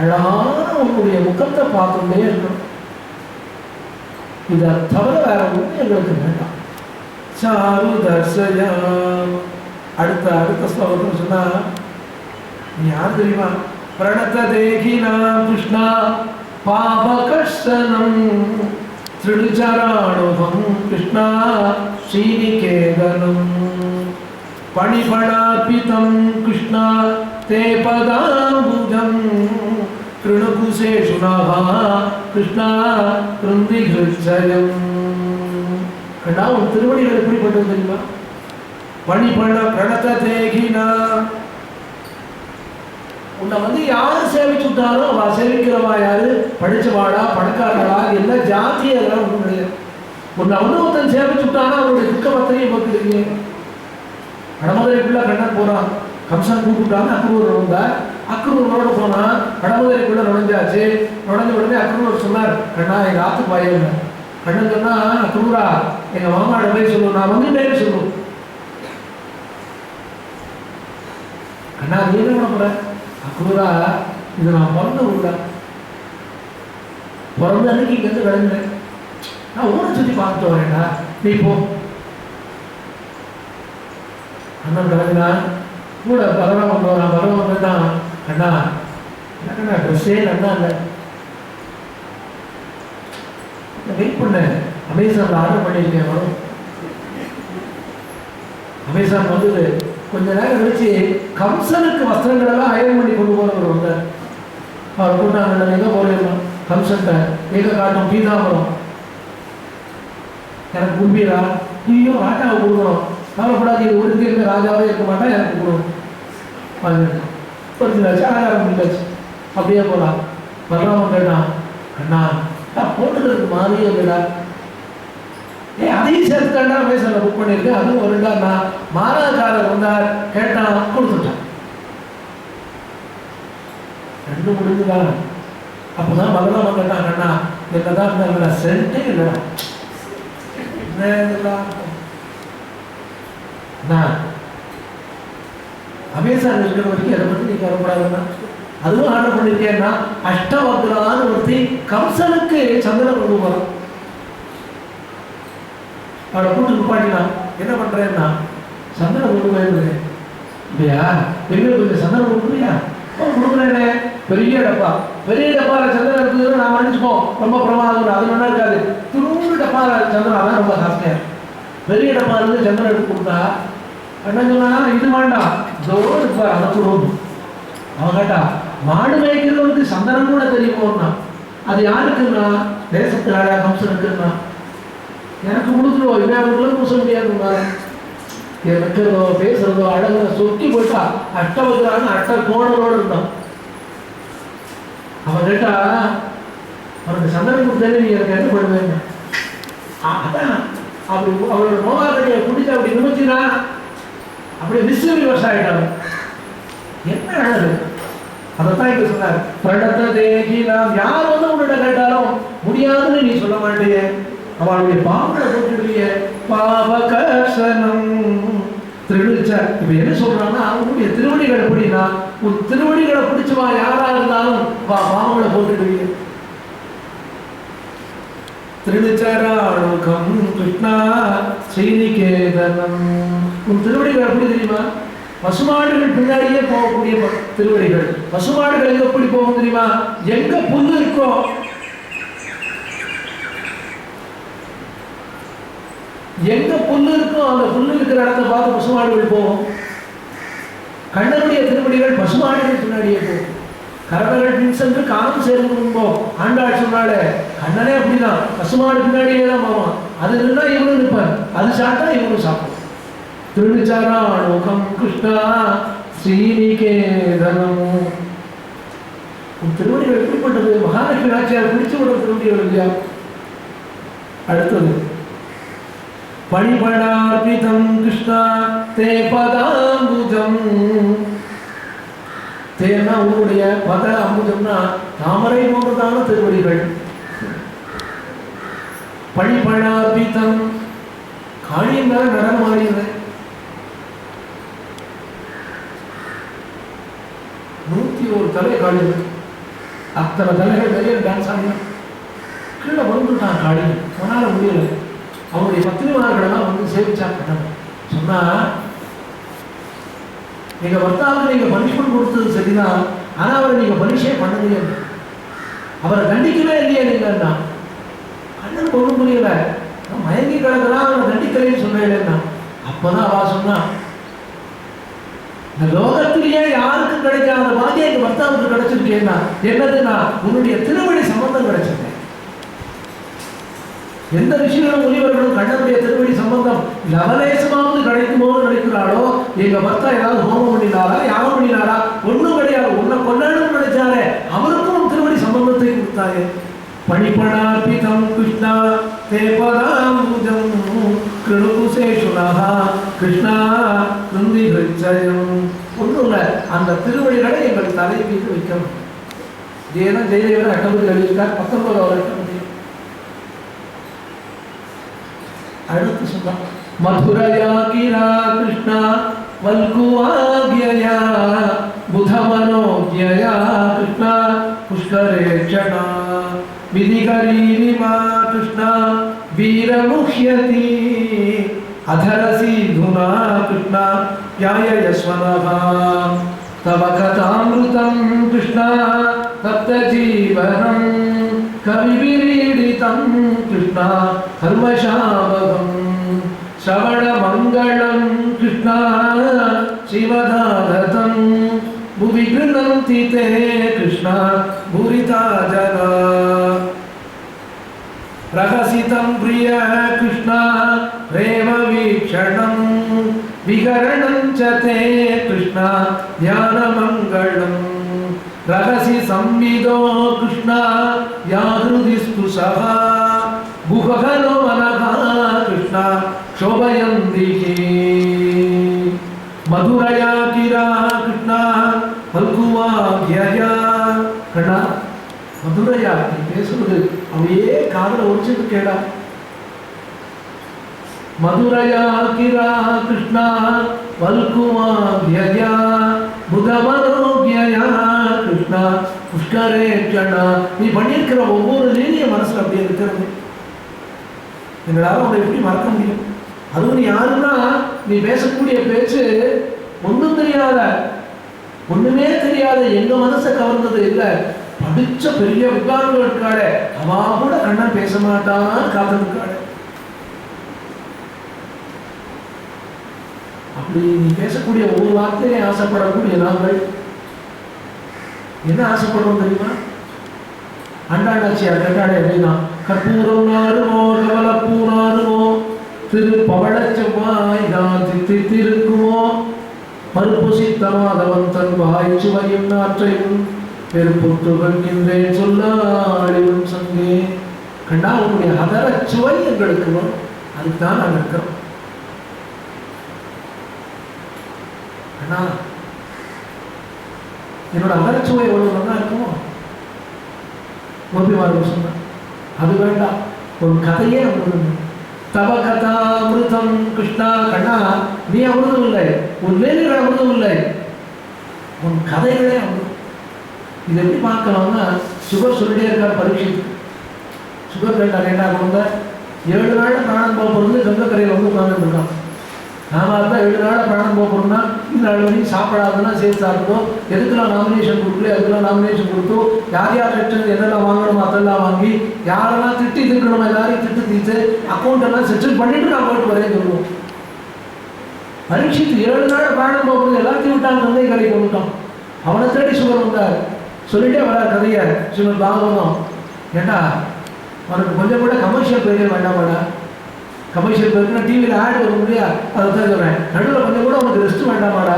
அழகான உன்னுடைய முகத்தை பார்த்துட்டே இருக்கணும். இதை தவிர வேற ஒன்றும் எங்களுக்கு வேண்டாம். சாரு தர்சயா. அடுத்த ஸ்லோகத்தில் சொன்னா, நீ யார் தெரியுமா? பிரணத தேகினா கிருஷ்ணா பாபகர்ஷனம் திருச்சராணுகம் கிருஷ்ணா ஸ்ரீநிகேதனம் பணிபணார்பிதம் கிருஷ்ணா தே பதாம்புஜம் கிருணுகுசேஷுனஹா கிருஷ்ணா கிருந்திகிருச்சயம். கண்ணா உன் திருவடிகள் எப்படிப்பட்டது தெரியுமா? பணிபண பிரணத தேகினா. உன்னை யார் சேவிச்சு விட்டாலும் அவ சேவிக்கிறவா யாரு? படிச்சவாடா, பணக்காரர்களா, எல்லா ஜாதி, அதெல்லாம் ஒன்றும் கிடையாது. உன்னை ஒருத்தன் சேவிச்சு விட்டானா அவருடைய துக்கம் அத்தனையும் பார்த்துருக்கீங்க. வடமதுரைக்குள்ள கண்ணன் போறான், கம்சன் கூப்பிட்டான்னு அக்ரூர் வந்தா. அக்ரூரோட போனா வடமதுரைக்குள்ள நுழைஞ்சாச்சு. நுழைஞ்ச உடனே அக்ரூர் சொன்னார், கண்ணா எங்க ஆத்துக்கு வாயில. கண்ணன் சொன்னா, அக்ரூரா எங்க மாமாட போய் சொல்லுவோம், நான் வந்துட்டேன்னு சொல்லுவோம். கண்ணா நீ என்ன பண்ண போற? அக்ரூரா இது நான் பிறந்த ஊர்ல, பிறந்த அன்னைக்கு இங்கேருந்து கிளம்புறேன், நான் ஊரை சுற்றி பார்த்துட்டு வரேன்டா, நீ போ. அண்ணன் கிளம்பினா கூட பரவாயில்ல வந்தோம். பரவாயில்ல தான் அண்ணா, என்னக்கண்ணா ட்ரெஸ்ஸே நல்லா இல்லை, வெயிட் பண்ணேன், அமேசானில் ஆர்டர் பண்ணியிருக்கேன், வரும். அமேசான் வந்தது. கொஞ்ச நேரம் கழிச்சு கம்சனுக்கு வஸ்திரங்கள் எல்லாம் அயன் பண்ணி கொண்டு போறவர் வந்தார். அவர் கூட்டாங்க, எங்க போறேன் கம்சன்ட்ட, எங்க காட்டும் பீதாமரம், எனக்கு கும்பிரா, ஐயோ ராஜாவை கொடுக்கணும், கவலைப்படாது, இது ஒரு இருக்க ராஜாவே இருக்க மாட்டா, எனக்கு கொடுக்கணும். கொஞ்சம் ஆகாரம் முடிஞ்சாச்சு, அப்படியே போலாம். பரவாயில்ல கேட்டான், அண்ணா போட்டுக்கிறதுக்கு மாதிரியே இல்லைடா, அதையும் சேர்த்துட்டா அமேசான்ல புக் பண்ணியிருக்கேன், அதுவும் ஒரு ரெண்டா. மாராஜாரர் வந்தார், கேட்டான், கொடுத்துட்டான். ரெண்டு முடிஞ்சுதான். அப்பதான் பலராம கேட்டான், அண்ணா என்னதான் இருந்தா சென்டே இல்லைடா, அமேசான் இருக்கிற வரைக்கும் அதை பற்றி நீ கவலைப்படாதுன்னா. அதுவும் ஆர்டர் பண்ணியிருக்கேன்னா அஷ்டவக்ரான்னு ஒருத்தி கம்சனுக்கு சந்திரன் கொண்டு போறான். அவளை கூட்டு நிப்பாட்டினா, என்ன பண்றேன்னா சந்தனம் கொண்டு போயிருந்தேன் இல்லையா, எங்களுக்கு கொஞ்சம் சந்தனம் கொடுக்குறியா? கொடுக்குறேனே, பெரிய டப்பா, பெரிய டப்பால சந்தனம் இருக்குதுன்னு நான் நினைச்சுப்போம், ரொம்ப பிரமாதம், அது நல்லா இருக்காது. திரும்ப டப்பால சந்தனம் அதான் ரொம்ப காஸ்ட்லியா. பெரிய டப்பா இருந்து சந்தனம் எடுத்து கொடுத்தா என்ன சொன்னா, இது வேண்டாம், ஜோடு இருப்பார், அதை கொடுக்கணும். அவன் கேட்டா, மாடு மேய்க்கிறவனுக்கு சந்தனம் கூட தெரியுமோன்னா, அது யாருக்குன்னா தேசத்து ராஜா கம்சனுக்குன்னா, எனக்கு கொடுத்துருவோம், இன்னும் பூச முடியாதுங்க. வைக்கிறதோ பேசுறதோ அழகுற சொட்டி போட்டா அஷ்டவக்ரான்னு அட்ட கோணலோடு இருந்தான். அவன் கேட்டா, அவனுக்கு சந்தனம் கொடுத்தேன்னு நீ எனக்கு என்ன பண்ணுவேன்? அதான் அப்படி அவளோட மோகாக்கடியை பிடிச்சி அப்படி நிமிச்சினா அப்படியே விசுவல் விவசாயிட்டாங்க. என்ன அழகு! அதைத்தான் இங்க சொன்னார், படத்த தேகி நாம் யார் உன்னிட கேட்டாலும் முடியாதுன்னு நீ சொல்ல மாட்டேயே, அவளுடைய பாவங்களை போட்டுடுவிய. பாவகர்ஷனம் திருடிச்ச. இப்ப என்ன சொல்றான்னா, அவனுடைய திருவடிகள் எப்படின்னா, உன் திருவடிகளை பிடிச்சுவா யாரா இருந்தாலும் பாவங்களை போட்டுடுவிய. திருச்சராணுகம் கிருஷ்ணா ஸ்ரீநிகேதனம். உன் திருவடிகள் எப்படி தெரியுமா? பசுமாடுகள் பின்னாடியே போகக்கூடிய திருவடிகள். பசுமாடுகள் எப்படி போகும் தெரியுமா? எங்க புல்லு இருக்கோ எங்க புல்லு இருக்கோ அந்த புல்லு இருக்கிற இடத்தை பார்த்து பசுமாடுகள் போகும். கண்ணனுடைய திருவடிகள் பசுமாடுகள் பின்னாடியே போகும். கரடர்கள் பின் சென்று காலம் சேர்ந்து முன்போம். ஆண்டாள் சொன்னாலே கண்ணனே அப்படிதான், பசுமாடு பின்னாடியே தான் போவான். அது இருந்தா இவனும் இருப்பார், அது சாப்பிட்டா இவனும் சாப்பிடும். திருச்சராணுகம் கிருஷ்ணா ஸ்ரீநிகேதனம். திருவடிகள் எப்படிப்பட்டது? மகாலட்சுமி நாச்சியார் பிடிச்சு விட திருவடிகள் இல்லையா? அடுத்தது பணிபடார்பிதம் கிருஷ்ணா தே பதாம்புஜம். தேனா உங்களுடைய பத அம்புஜம்னா தாமரை போன்றதான திருவடிகள். பணிபடார்பிதம் காளியம் மேல நடனம் ஆடியது. 101 தலை காளியம். அத்தனை தலைகள் நிறைய டான்ஸ் ஆடினான். கீழே வந்துட்டான் காளியம், அவனால முடியல. அவனுடைய பத்திரிமார்களெல்லாம் வந்து சேவிச்சா பண்ணணும். சொன்னா நீங்க பர்த்தாவுக்கு நீங்க பனிஷ்மெண்ட் கொடுத்தது சரிதான், ஆனா அவரை நீங்க பனிஷே பண்ணலையே, அவரை தண்டிக்கவே இல்லையே நீங்க. கண்ணனுக்கு ஒன்றும் புரியல. மயங்கி கிடக்கலாம் அவரை தண்டிக்கலைன்னு சொன்னேன். அப்பதான் அவ சொன்னா, இந்த லோகத்திலேயே யாருக்கும் கிடைக்காத பாக்கியம் எங்க பர்த்தாவுக்கு கிடைச்சிருக்கேன்னா என்னதுன்னா உன்னுடைய திருவடி சம்பந்தம் கிடைச்சிருக்கேன். எந்த விஷயங்களும் முனிவர்களும் கண்ணனுடைய திருவடி சம்பந்தம் லவலேசமாவது கிடைக்குமோன்னு நினைக்கிறாளோ, எங்க பர்த்தா ஏதாவது ஹோமம் பண்ணினாரா, யாகம் பண்ணினாரா? ஒன்றும் கிடையாது. உன்னை கொண்டாடும் நினைச்சாரே, அவருக்கும் திருவடி சம்பந்தத்தை கொடுத்தாரு. பணிபடார்பிதம் கிருஷ்ணா தே பதாம்புஜம் கிருணுகுசேஷுனஹா கிருஷ்ணா கிருந்தி கிருச்சயம். ஒன்றும் இல்லை, அந்த திருவடிகளை எங்கள் தலை மீது வைக்கணும். இதேதான் ஜெயதேவன் அட்டபதி எழுதியிருக்கார் 19வது அட்டபதி. அடுத்து சொன்னான் மதுரயா கிரா கிருஷ்ணா வல்குவாக்யயா புதமனோக்யயா கிருஷ்ணா புஷ்கரேட்சணா விதிகரீரிமா கிருஷ்ணா வீரமுஹ்யதி அதரசீதுனா கிருஷ்ணா யாயயஸ்வனஹா தவ கதாமிருதம் கிருஷ்ணா தப்த ஜீவனம் கவிவிரீடிதம் கிருஷ்ணா கர்மசாவகம் ஸ்ரவணமங்களம் கிருஷ்ணா சிவதாததம் புவி கிருணந்தி தே கிருஷ்ணா பூரிதா ஜனா ரகசிதம் பிரிய கிருஷ்ணா பிரேம வீக்ஷணம் விகரணம் ச தே கிருஷ்ணா ஞானமங்களம் ரகசி சம்விதோ கிருஷ்ணா யாஹ்ருதி ஸ்புஷஹ குஹகனோ மனஹா கிருஷ்ணா சோபயந்திகி மதுரயா கிரா கிருஷ்ணா பல்குவாக்யயா. கண்ணா மதுரையா நீ பேசுறது அப்படியே காதுல ஒழிச்சுட்டு கேடா. மதுரையா கிரா கிருஷ்ணா வல்குவாக்யயா புதமனோக்யயா கிருஷ்ணா புஷ்கரேட்சணா. நீ பண்ணியிருக்கிற ஒவ்வொரு லீலையும் மனசுல அப்படியே இருக்கிறது. எங்களால் உன்னை எப்படி மறக்க முடியும்? அதுவும் நீ யாருன்னா நீ பேசக்கூடிய பேச்சு ஒன்றும் தெரியாத, ஒண்ணுமே தெரியாத எங்க மனசை கவர்ந்தது இல்லை. படிச்ச பெரிய வித்வான்கள் இருக்காளே, அவா கூட கண்ணன் பேச மாட்டான்னு காத்திருக்காளே. அப்படி நீ பேசக்கூடிய ஒவ்வொரு வார்த்தையும் ஆசைப்படக்கூடிய நாங்கள் என்ன ஆசைப்படுறோம் தெரியுமா? அண்டாண்டாச்சியார் கேட்டாடே அப்படின்னா, கற்பூரம் நாருமோ கவலப்பூ நாருமோ திரு பவளச்செவ்வாய் நான் தித்திருக்குமோ மறுப்பு சித்தமாதவன் தன் வாய் சுவையும் நாற்றையும் பெருப்புற்றுகின்றேன் சொல்லாளியும் சங்கே. கண்டா உன்னுடைய அதர சுவை எங்களுக்கு வரும், அதுக்குதான் நாங்கள் இருக்கிறோம். கண்ணா என்னோட அதரச்சுவை எவ்வளவு நல்லா இருக்குமோ கோபிமார்கள் சொன்ன அது வேண்டாம், ஒரு கதையே அமிர்தம். தவ கதாமிருதம் கிருஷ்ணா. கண்ணா நீ அமிர்தம் இல்லை, உன் வேலைகள் அமிர்தம் இல்லை, உன் கதைகளே அமிர்தம். இது எப்படி பார்க்கலாம்னா சுகர் சொல்லிட்டே இருக்கார் பரீட்சைக்கு. சுகர் கண்டார் என்ன குழந்தை 7 நாள் பிராணம் போக போகிறது கங்கக்கரையில் வந்து உட்காந்துருக்கான். நாம இருந்தால் 7 நாள் பிராணம் போக போகிறோம்னா இந்த 4 மணிக்கு சாப்பிடாதுன்னா சேர்த்து சாப்பிட்டோம், எதுக்கெல்லாம் நாமினேஷன் கொடுக்கல அதுக்கெல்லாம் நாமினேஷன் கொடுத்தோம், யார் யார் செக்ஷன் என்னெல்லாம் வாங்கணுமோ அதெல்லாம் வாங்கி யாரெல்லாம் திட்டி திருக்கணும் எல்லாரையும் திட்டு தீர்த்து அக்கௌண்ட் எல்லாம் செட்டில் பண்ணிட்டு நான் போயிட்டு வரேன்னு சொல்லுவோம். பரீட்சித்து 7 நாள் பிராணம் போகிறது எல்லாத்தையும் விட்டாங்க, தந்தை கடைக்கு வந்துட்டான். அவனை தேடி சுகர் வந்தார். சொல்லிட்டே வரார் கதையை ஸ்ரீமத் பாகவதம். ஏண்டா அவனுக்கு கொஞ்சம் கூட கமர்ஷியல் பேரே வேண்டாமாடா, கமர்ஷியல் பேருக்குன்னா டிவியில் ஆட் வரும் இல்லையா, அதை தான் சொல்கிறேன். நடுவில் கொஞ்சம் கூட உனக்கு ரெஸ்ட் வேண்டாமாடா,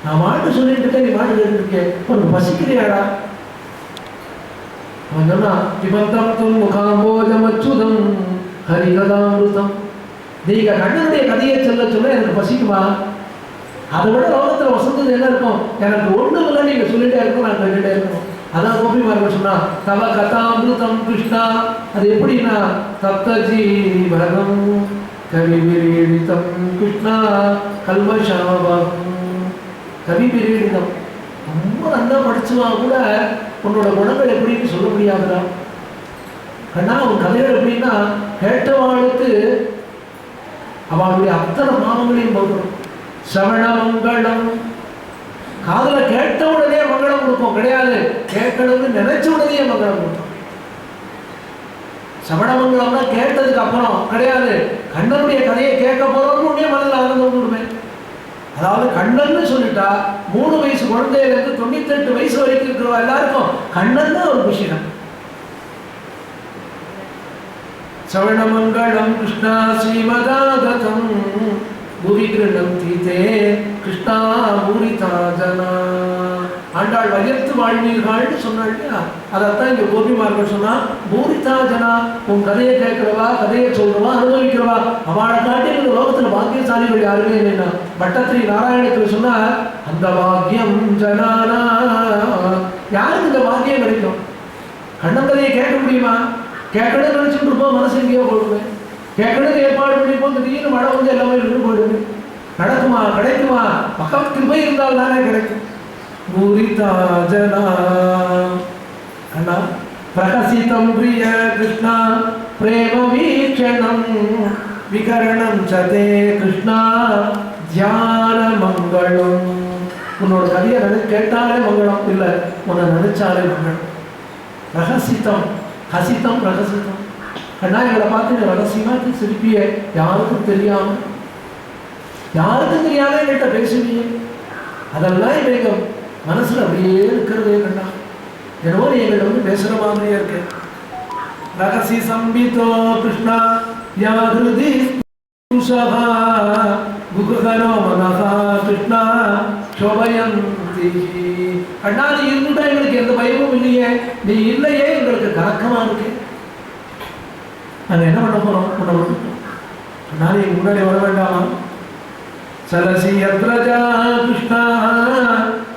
நான் மாட்டு சொல்லிட்டு இருக்கேன் நீ மாட்டு கேட்டுருக்கேன், உனக்கு பசிக்கிறியாடா. அவன் சொன்னான் திபந்தம் தும் முகாம்போஜம் அச்சுதம் ஹரிகதாமிருதம். நீங்க கண்ணனுடைய கதையை சொல்ல சொல்ல எனக்கு பசிக்குமா, அதை விட லோகத்தில் வசந்தது என்ன இருக்கும், எனக்கு ஒன்றும் இல்லை நீங்கள் சொல்லிட்டே இருக்கணும், நான் கேட்டுட்டே இருக்கணும். அதான் கோபிமார்கள் சொன்னா தவ கதாமிருதம் கிருஷ்ணா. அது எப்படின்னா தப்த ஜீவனம் கவி விரீடிதம் கிருஷ்ணா கல்மஷாவம். கவி விரீடிதம் ரொம்ப நல்லா படிச்சுவா கூட உன்னோட குணங்கள் எப்படின்னு சொல்ல முடியாதுடா கண்ணா. உன் கதைகள் எப்படின்னா கேட்டவாளுக்கு அவளுடைய அத்தனை பாவங்களையும் போகணும். சவண மங்களம், காதல கேட்ட உடனே மங்களம் கொடுப்போம் கிடையாது, கேட்கணும்னு நினைச்ச உடனே மங்களம் கொடுப்போம். சவண மங்களம்னா கேட்டதுக்கு அப்புறம் கிடையாது, கண்ணனுடைய கதையை கேட்க போறோம்னு உடனே மனதில் ஆனந்தம் கொடுப்பேன். அதாவது கண்ணன் சொல்லிட்டா 3 வயசு குழந்தையிலிருந்து 98 வயசு வரைக்கும் இருக்கிற எல்லாருக்கும் கண்ணன் தான் ஒரு விஷயம். சவண மங்களம் கிருஷ்ணா ஸ்ரீமதாதம் பூரி கிருணம் தீதே கிருஷ்ணா பூரிதா ஜனா. ஆண்டாள் வயத்து வாழ்வீர்கள்னு சொன்னாள் இல்லையா, அதைத்தான் இங்க கோபிமார்கள் சொன்னா பூரிதா ஜனா. உன் கதையை கேட்கிறவா, கதையை சொல்றவா, அனுபவிக்கிறவா, அவளை காட்டி இந்த லோகத்துல பாக்கியசாலிகள் யாருமே இல்லைன்னா பட்டத்திரி நாராயணத்தில் சொன்னா அந்த பாக்கியம் ஜனானா. யாருக்கு இந்த பாக்கியம் கிடைக்கும்? கண்ணன் கதையை கேட்க முடியுமா? கேட்கணும்னு நினைச்சுட்டு இருப்போம், மனசு எங்கேயோ போடுவேன். கேட்கணும் ஏற்பாடு பண்ணிப்போம், திடீர்னு மழை வந்து எல்லாமே இருந்து போயிடுது. நடக்குமா? கிடைக்குமா? பக்கம் திரும்ப இருந்தால் தானே கிடைக்கும். பூரிதா ஜனா அண்ணா பிரகசிதம் பிரிய கிருஷ்ணா பிரேம வீக்ஷணம் விகரணம் சதே கிருஷ்ணா தியான மங்களம். உன்னோட கதையை கேட்டாலே மங்களம், இல்லை உன்னை நினைச்சாலே மங்களம். ரகசிதம் ஹசிதம் ரகசிதம். கண்ணா எங்களை பார்த்து ரகசியமா சிரிப்பிய, யாருக்கும் தெரியாம என்கிட்ட பேசுவீங்க. அதெல்லாம் இவங்க மனசுல அப்படியே இருக்கிறதே கண்ணா. என்னவோ எங்களை வந்து பேசுற மாதிரியே இருக்கு. ரகசி சம்பிதோ கிருஷ்ணா யா ஹிருதி குஷஹா குககரோ மனஹா கிருஷ்ணா சோபயந்தி. கண்ணா நீ இருந்துட்டா எங்களுக்கு எந்த பயமும் இல்லையே, நீ இல்லையே எங்களுக்கு கலக்கமா இருக்கு. நாங்கள் என்ன பண்ண போறோம்? பண்ண விட்டுட்டோம். நாளை முன்னாடி வர வேண்டாமா? சரசி யத்ரஜா கிருஷ்ணா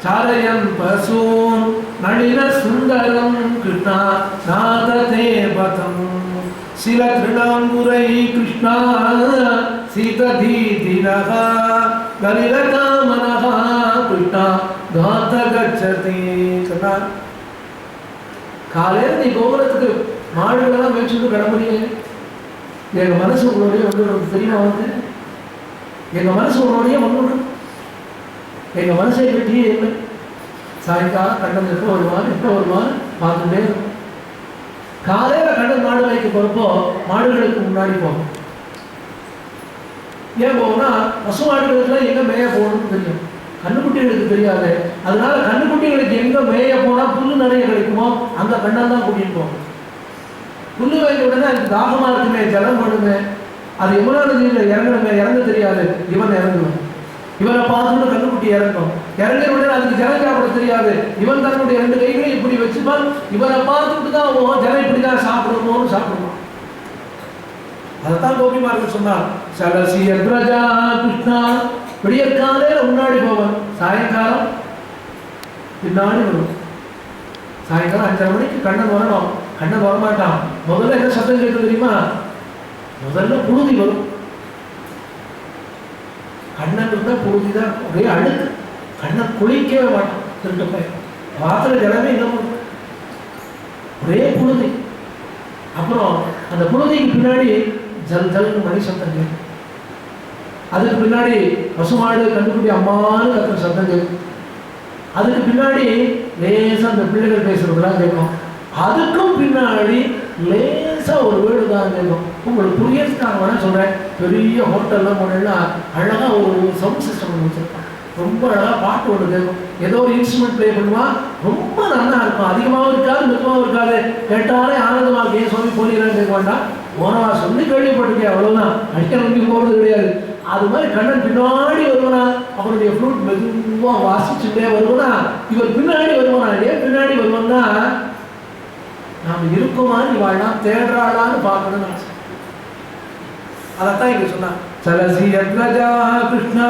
சாரயம் பசூன் நளின சுந்தரம் கிருஷ்ணா நாததே பதம் சில திருநாங்குரை கிருஷ்ணா சீததீதினஹா கலிலகாமனஹா கிருஷ்ணா காத கச்சதி. சொன்னா காலையில் நீ கோபுரத்துக்கு மாடுகளெல்லாம் வச்சுட்டு கிளம்புறீங்க. எங்கள் மனசு உங்களுடைய வந்துடும் தெரியுமா? வந்து எங்கள் மனசு உங்களுடைய வந்துடும். எங்கள் மனசை வெட்டியே இல்லை. சாயங்காலம் கண்ணன் எப்போ வருவான் பார்த்துட்டே இருக்கும். காலையில் கண்ணன் மாடு வைக்க போகிறப்போ மாடுகளுக்கு முன்னாடி போகும். ஏன் போகும்னா பசு மாடுகளுக்குலாம் எங்கே மேய போகணும்னு தெரியும், கண்ணுக்குட்டிகளுக்கு தெரியாது. அதனால கண்ணுக்குட்டிகளுக்கு எங்கே மேய போனால் புல்லு நிறைய கிடைக்குமோ அந்த கண்ணன் தான் கூட்டிகிட்டு போகும். புல்லு வைக்க உடனே அதுக்கு தாகமாக இருக்குமே, ஜலம் பண்ணுமே, அது யமுனா நதியில் இறங்கணுமே, இறங்க தெரியாது. இவன் இறங்குவான், இவனை பார்த்துட்டு கண்ணுக்குட்டி இறங்கும். இறங்கின உடனே அதுக்கு ஜலம் சாப்பிட தெரியாது. இவன் தன்னுடைய 2 கைகளையும் இப்படி வச்சுப்பான். இவனை பார்த்துட்டு தான் ஜலம் இப்படி தான் சாப்பிடணும்னு சாப்பிடுவான். அதைத்தான் கோபிமார்கள் சொன்னார். சரசி யத்ரஜா கிருஷ்ணா விடியற் காலையில் முன்னாடி போவான், சாயங்காலம் பின்னாடி வரும். சாயங்காலம் 5:30 மணிக்கு கண்ணன் வரணும். கண்ணன் வரமாட்டான். முதல்ல என்ன சத்தம் கேட்க தெரியுமா? முதல்ல புழுதி வரும். கண்ணன் இருந்தால் புழுதி தான், ஒரே அழுக்கு. கண்ணன் குளிக்கவே மாட்டான். திருட்டு பையன் வாசல ஜலமே இன்னும் ஒரே புழுதி. அப்புறம் அந்த புழுதிக்கு பின்னாடி ஜல் ஜல்னு மணி சத்தம் கேட்கும். அதுக்கு பின்னாடி பசுமாடு கண்டுபிடி அம்மானு கத்துற சத்தம் கேட்கும். அதுக்கு பின்னாடி லேசா அந்த பிள்ளைகள் பேசுறதுலாம் கேட்கும். அதுக்கும் பின்னாடி லேசா ஒரு வீடு தான் கேட்கும். உங்களுக்கு புரியறதுக்காக வேணா சொல்றேன். பெரிய ஹோட்டல்லாம் போனேன்னா அழகா ஒரு சவுண்ட் சிஸ்டம் ஒன்று வச்சிருப்பான். ரொம்ப அழகா பாட்டு ஒன்று கேட்கும். ஏதோ ஒரு இன்ஸ்ட்ருமெண்ட் ப்ளே பண்ணுவான். ரொம்ப நல்லா இருக்கும். அதிகமாகவும் இருக்காது, மெதுவாகவும் இருக்காது. கேட்டாலே ஆனந்தமாக ஏன் சுவாமி போலீங்கன்னு கேட்க வேண்டாம். போனவா சொல்லி கேள்விப்பட்டிருக்கேன், அவ்வளவுதான். அடிக்க நம்பி போகிறது கிடையாது. அது மாதிரி கண்ணன் பின்னாடி வருவனா, அவருடைய ஃப்ளூட் மெதுவா வாசிச்சுட்டே வருவனா, இவர் பின்னாடி வருவனா. ஏன் பின்னாடி வருவனா, நாம் இருக்குமான்னு இவாள்லாம் தேடுறாளான்னு பார்க்கணும்னு ஆசை. அதைத்தான் இங்க சொன்னா, சலசி யத்ரஜா கிருஷ்ணா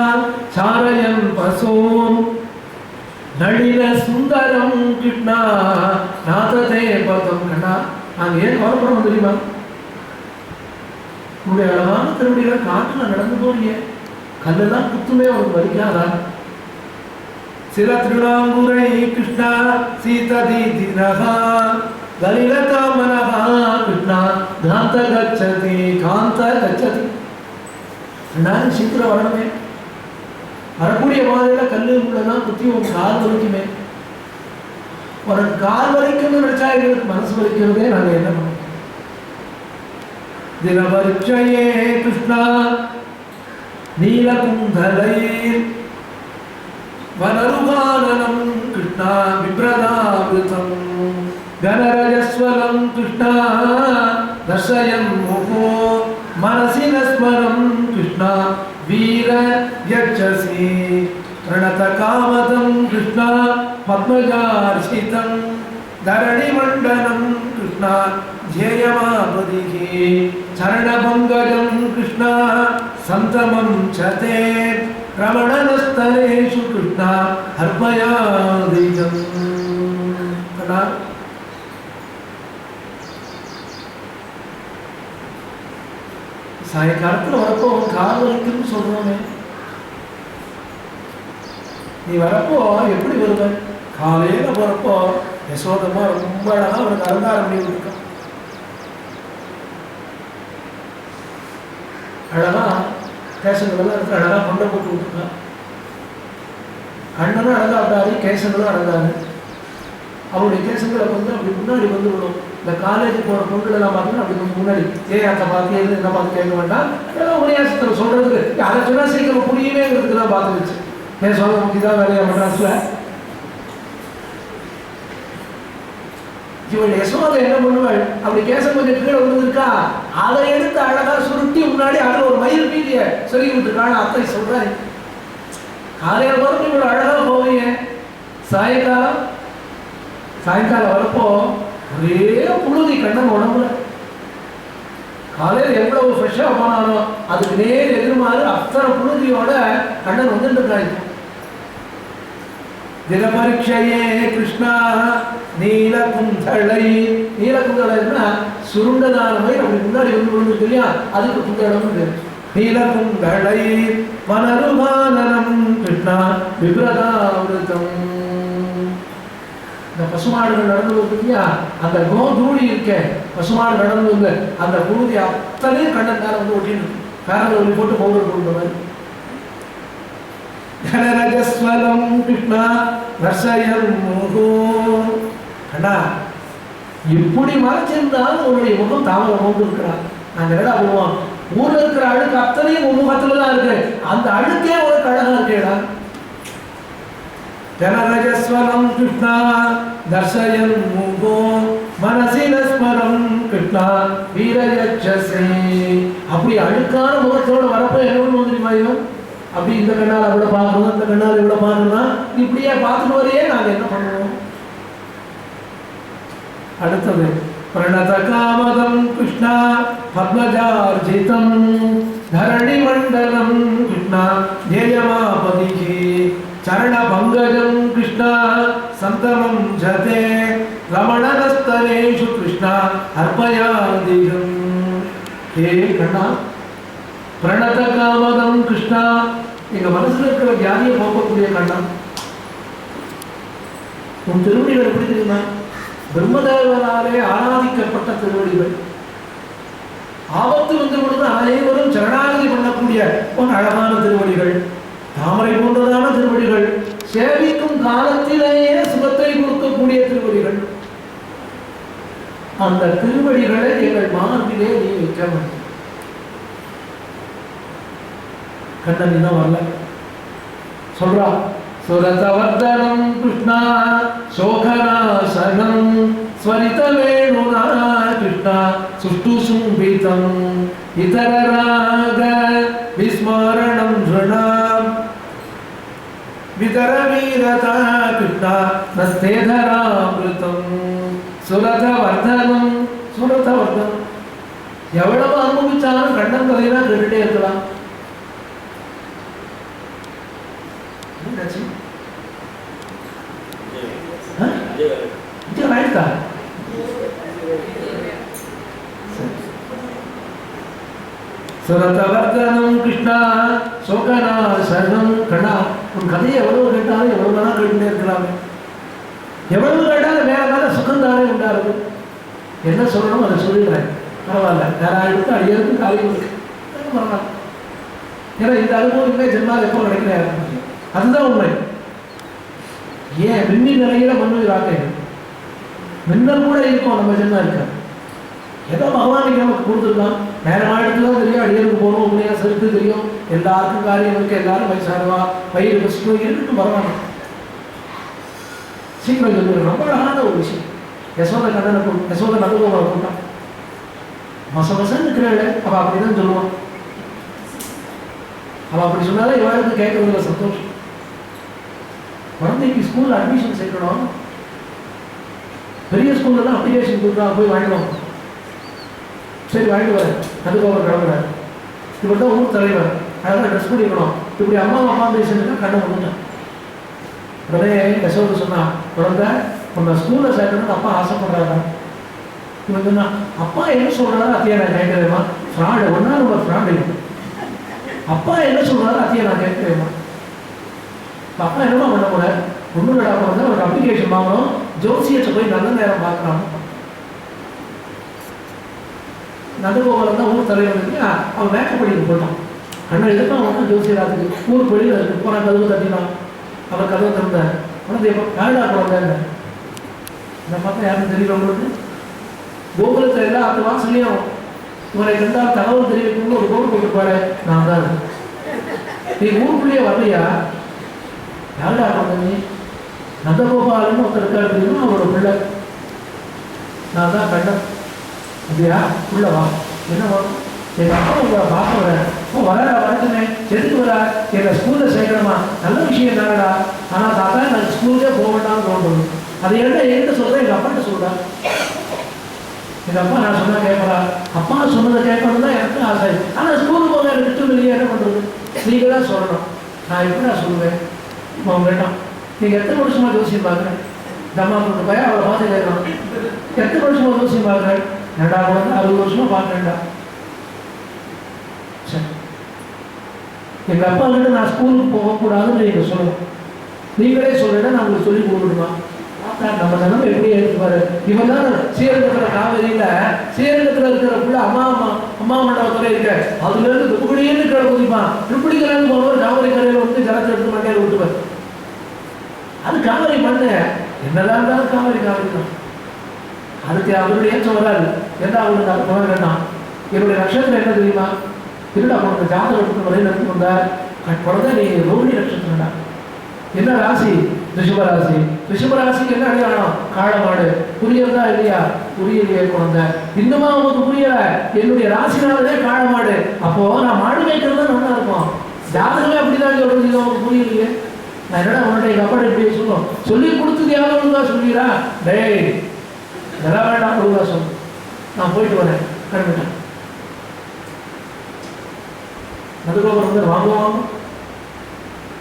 சாரயன் பசோம் நளின சுந்தரம் கிருஷ்ணா நாததே பதம். கண்ணா, நாங்கள் ஏன் கவலைப்படுறோம் தெரியுமா? உங்களுடைய அழகான திருவடிகளை காட்டுல நடந்து போறீங்க. கல்லெல்லாம் குத்துமே அவருக்கு வலிக்காதா? சில திருநாங்குரை கிருஷ்ணா சீததி தினகா கலிலதா மனகா கிருஷ்ணா காந்த கச்சதி காந்த கச்சதி. நான் சீக்கிரம் வரணுமே. வரக்கூடிய மாதிரில கல்லு உள்ளதான் குத்தி உங்க கால் வலிக்குமே. உனக்கு கால் வலிக்கும்னு நினைச்சா எங்களுக்கு மனசு வலிக்கிறதே. நாங்கள் என்ன பண்ணுவோம்? தினபரிச்சயே கிருஷ்ணா நீலகுந்தலை வனருகானனம் கிருஷ்ணா விப்ரதாவிருதம் கனரஜஸ்வரம் கிருஷ்ணா தர்சயம் முகோ மனசின ஸ்மரம் கிருஷ்ணா வீர யட்சசி பிரணத காமதம் கிருஷ்ணா பத்மஜார்ஷிதம் தரணி மண்டலம் கிருஷ்ணா ஜேயமாபதிகி சரணபங்கஜம் கிருஷ்ணா சந்தமம் சதே ரமணனஸ்தரேஷு கிருஷ்ணா அர்ப்பயாதிகம். சாயங்காலத்தில் வரப்போ கால் வலிக்குன்னு சொல்றோமே, நீ வரப்போ எப்படி வருவ? காலையில போறப்போ யசோதமா ரொம்ப அழகா அவனுக்கு அலங்காரம் பண்ணி கொடுத்தான். அழகா கேசங்களெல்லாம் இருக்கு, அழகா கொண்டை போட்டு கொடுத்துருக்கான். கண்ணனும் அழகா விடாது, கேசங்களும் அழகாது. அவருடைய கேசங்களை வந்து அப்படி முன்னாடி வந்து விடும். இந்த காலேஜ் போகிற பொருட்கள் எல்லாம் பார்த்தீங்கன்னா அப்படி கொஞ்சம் முன்னாடி அதை பார்த்து என்ன பார்த்து கேட்க வேண்டாம். ஏதாவது உபன்யாசத்தில் சொல்றதுக்கு அதை சொன்னா சீக்கிரம் புரியுமேங்கிறதுக்கு தான் பார்த்து வச்சு ஏன் சொல்ல முடியுதா வேலையா மெட்ராஸ்ல. இவள் யசோதை என்ன பண்ணுவாள், அப்படி கேசம் கொஞ்சம் கீழே விழுந்துருக்கா, அதை எடுத்து அழகா சுருட்டி முன்னாடி அதில் ஒரு மயில் பீதிய சொல்லி விட்டுருக்காள். அத்தை சொல்றேன், காலையில் வரப்போ இவ்வளோ அழகா போவீங்க, சாயங்காலம் வரப்போ ஒரே புழுதி கண்ணன் உடம்புல. காலையில் எவ்வளவு ஃப்ரெஷ்ஷாக போனாலும் அதுக்கு நேர் எதிர்மாறு அத்தனை புழுதியோட கண்ணன் வந்துட்டு இருக்காங்க. தினபரிச்சையே கிருஷ்ணா நீலகுந்தளை. நீலகுந்தளைன்னா சுருண்டதான மாதிரி அப்படி முன்னாடி வந்து விழுந்துருக்கு இல்லையா, அதுக்கு குந்தளம். நீலகுந்தளை மனருகானனம் கிருஷ்ணா விப்ரதாவிருதம். இந்த பசுமாடுகள் நடந்து வருது இல்லையா, அந்த கோதூளி இருக்க பசுமாடு நடந்து வந்து அந்த புழுதி அத்தனையும் கண்ணன் மேல வந்து ஒட்டின்னு பேரல ஒளி போட்டு பவுடர் கொண்டு மாதிரி. கனரஜஸ்வரம் கிருஷ்ணா ரசயம் முகோ. கண்ணா, இப்படி மறைச்சிருந்தாலும் உன்னுடைய முகம் தாமரை கொண்டு இருக்கிறான். நாங்கள் என்னடா பண்ணுவோம், ஊர்ல இருக்கிற அழுக்கு அத்தனையும் உன் முகத்துல தான் இருக்கு. அந்த அழுக்கே உனக்கு அழகா இருக்கேடா. கனரஜஸ்வரம் கிருஷ்ணா தர்சயன் முகோ மனசின ஸ்மரம் கிருஷ்ணா வீரயட்சசே. அப்படி அழுக்கான முகத்தோட வரப்போ என்ன பண்ணுவோம் தெரியுமா? இவன் அப்படி இந்த கண்ணால் அவ்வளோ பார்க்கணும், இந்த கண்ணால் இவ்வளோ பார்க்கணும், இப்படியே பார்த்துட்டு வரையே நாங்கள் என்ன பண்ணுவோம்? அடுத்தது பிரணத காமதம் கிருஷ்ணா பத்மஜார்ஜிதம் தரணி மண்டலம் கிருஷ்ணா ஜேயமாபதிகி சரண பங்கஜம் கிருஷ்ணா சந்தமம் ஜதே ரமணனஸ்தரேஷு கிருஷ்ணா அர்ப்பயாதிகம். ஹே கண்ணா, பிரணத காமதம் கிருஷ்ணா, எங்க மனசுல இருக்கிற வியாதியை போக்கக்கூடிய கண்ணா. உன் திருவடிகள் எப்படி தெரியுமா? பிரம்மதேவனாலே ஆராதிக்கப்பட்ட திருவடிகள். ஆபத்து வந்து பொழுது அனைவரும் சரணாகதி பண்ணக்கூடிய ஒரு அழகான திருவடிகள், தாமரை போன்றதான திருவடிகள், சேவிக்கும் காலத்திலேயே சுகத்தை கொடுக்கக்கூடிய திருவடிகள். அந்த திருவடிகளை எங்கள் மார்பிலே நீ வைக்க வேண்டும். கண்ணன் இன்னும் வரல சொல்றா, சுரதவர்தனம் கிருஷ்ணா சோகநாசனம் ஸ்வரித வேணுனா கிருஷ்ணா சுஷ்டு சும்பிதம் இதர ராக விஸ்மரணம் ருணாம் விதர வீரதா கிருஷ்ணா நஸ்தேதராமிருதம். சுரதவர்தனம் சுரதவர்தனம் எவ்வளவு அனுபவிச்சாலும் கண்ணன் கதையெல்லாம் கேட்டுட்டே இருக்கலாம். சுரதவர்தனம் கிருஷ்ணா சோகநாசனம். கண்ணா உன் கதையை எவ்வளவு கேட்டாலும் எவ்வளவு வேணா கேட்டுட்டே இருக்கலாமே. எவ்வளவு கேட்டாலும் வேற மேல சுகந்தானே உண்டாருது. என்ன சொல்லணும் அதை சொல்லிடுறேன், பரவாயில்ல. யாராயிரத்துக்கு அடியதுக்கு காரியம் இருக்கு, பரவாயில்ல. ஏன்னா இந்த அனுபவம் இல்லை ஜென்மாவில் எப்போ கிடைக்கிறேன், அதுதான் உண்மை. ஏன் மின்னி நிலையில மண்ணு ராக்கை மின்னல் கூட இருக்கும், நம்ம ஜென்மா இருக்க ஏதோ பகவான் நமக்கு கொடுத்துருக்கான். நேரம் இடத்துல தெரியும், அடியருக்கு போகணும், உண்மையா செலுத்து தெரியும், எல்லாருக்கும் காரியம் இருக்கு, எல்லாரும் வயசாடுவா, வயிறு பசிக்கும், இருக்கட்டும் பரவாயில்ல. சீக்கிரம் சொல்லுங்க, ரொம்ப அழகான ஒரு விஷயம். யசோத கண்ணனை யசோத நடுவோட கூட்டம் மசமசன்னு இருக்கிறாள். அவள் அப்படிதான் சொல்லுவான். அவள் அப்படி சொன்னாலே இவளுக்கு கேட்கறதுல சந்தோஷம். குழந்தைக்கு ஸ்கூல்ல அட்மிஷன் சேர்க்கணும், பெரிய ஸ்கூல்லாம் அப்ளிகேஷன் கொடுத்தா போய் வாங்கிடுவோம். சரி வாங்கிட்டு வரேன், அதுக்கு அவர் கிளம்புறாரு. இப்படி தான் ஊர் தலைவர், அழகாக ட்ரெஸ் பண்ணிக்கணும். இப்படி அம்மா பேசுறதுக்கு கண்ணை வந்துட்டான். உடனே யசோத சொன்னா, குழந்தை உன்னை ஸ்கூலில் சேர்க்கணும்னு அப்பா ஆசைப்படுறாங்க. இவன் சொன்னா, அப்பா என்ன சொல்றாரு அத்தையா நான் கேட்கிறேம்மா. ஃப்ராடு ஒன்னா நம்ம ஃப்ராடு இல்லை. அப்பா என்ன சொல்றாரு அத்தையா நான் கேட்கிறேம்மா. அப்பா என்னமா பண்ண போற, ஒன்றும் விடாம வந்து அவருக்கு அப்ளிகேஷன் வாங்கணும், ஜோசியத்தை போய் நல்ல நேரம் பார்க்கலாம். நடுவோவில் தான் ஊர் தலைவர் அவன் மேக்கப் பண்ணிட்டு போட்டான். கண்ணை எடுத்து அவன் ஜோசியராத்துக்கு ஊர் வெளியில் இருக்கு போனால் கதவு தட்டினான். அவர் கதவை திறந்தார். உனக்கு எப்போ யாருடா குழந்தைன்னு நான் பார்த்தா யாரும் தெரியல. உங்களுக்கு கோகுலத்தில் எல்லாம் அந்த வாசலையும் இவரை கண்டால் தகவல் தெரிவிக்கணும்னு ஒரு கோடு போட்டுப்பாரு. நான் தான். நீ ஊருக்குள்ளேயே வரலையா? யாருடா குழந்தை? நந்தகோபாலன்னு ஒருத்தர் இருக்காரு தெரியுமா, அவரோட பிள்ளை. நான் தான் கண்ணன். அப்படியா? உள்ள வா. என்ன வரும்? எங்கள் அப்பா உங்களை பார்க்க வரேன். வரட்டுமே, எதுக்கு வரா? எங்கள் ஸ்கூலில் சேர்க்கணுமா? நல்ல விஷயம் தானடா. ஆனால் தாத்தா நான் ஸ்கூலுக்கே போக வேண்டாம்னு தோன்றும். அது என்கிட்ட சொல்கிறேன், எங்கள் அப்பாட்ட சொல்கிறேன். எங்கள் அப்பா நான் சொன்னால் கேட்கறா. அப்பா சொன்னதை கேட்கணும் தான் எனக்கு ஆசை. ஆனால் ஸ்கூலுக்கு போக எனக்கு திட்டம் இல்லையே, என்ன பண்ணுறது? நீங்கள் தான் சொல்லணும். நான் எப்படி நான் சொல்லுவேன்? அவன் வேண்டாம். நீங்கள் எத்தனை வருஷமாக ஜோசியம் பார்க்குறேன்? தம்மா கொண்டு போய் அவளை பார்த்து கேட்கணும். எத்தனை வருஷமாக ஜோசியம் பார்க்குறேன்? 60 வருஷமாக பார்க்குறேன்டா. சரி, எங்கள் அப்பா கிட்ட நான் ஸ்கூலுக்கு போகக்கூடாதுன்னு நீங்கள் சொல்லணும். நீங்களே சொல்லிட்டா நான் உங்களுக்கு சொல்லி கொடுக்கணுமா? நம்ம நிலைமை எப்படி எடுத்துப்பாரு. இவன் தான் ஸ்ரீரங்கத்தில் காவேரியில் ஸ்ரீரங்கத்தில் இருக்கிற பிள்ளை அம்மா மண்டபத்தில் இருக்க, அதுல இருந்து திருப்படின்னு கீழே குதிப்பான். திருப்படிக்கிறது போனவர் காவிரி கரையில் வந்து ஜலத்தை எடுத்து மண்டையில் விட்டுவார். அது காவிரி மண்ணு என்னதான் இருந்தாலும் காவிரி தான். அதுக்கு அவருடைய ஏற்றம் வராது. என்ன அவங்களுக்கு அது போக வேண்டாம். என்னுடைய நட்சத்திரம் என்ன தெரியுமா? திருடா உனக்கு ஜாதகத்துக்கு வரையில் எடுத்து வந்தார். குழந்தை நீ ரோஹிணி நட்சத்திரம்டா. என்ன ராசி? ரிஷபராசி. ரிஷபராசிக்கு என்ன அடையாளம்? காளமாடு. புரியறதா இல்லையா? புரியலையே குழந்தை. இன்னுமா உங்களுக்கு புரியல? என்னுடைய ராசினாலே காளமாடு. அப்போ நான் மாடு மேய்க்கிறது தான் நல்லா இருக்கும். ஜாதகமே அப்படிதான் சொல்றது. உங்களுக்கு புரியலையே? நான் என்னடா உன்னுடைய எங்கள் அப்பாட்ட இப்படி சொல்லுவோம். சொல்லி கொடுத்தது யாரும் ஒழுங்கா சொல்லிடா. டேய் நல்லா வேண்டாம், ஒழுங்கா சொல்லு. நான் போயிட்டு வரேன். கிளம்பிட்டேன். அதுக்கப்புறம் வந்து வாங்குவோம்,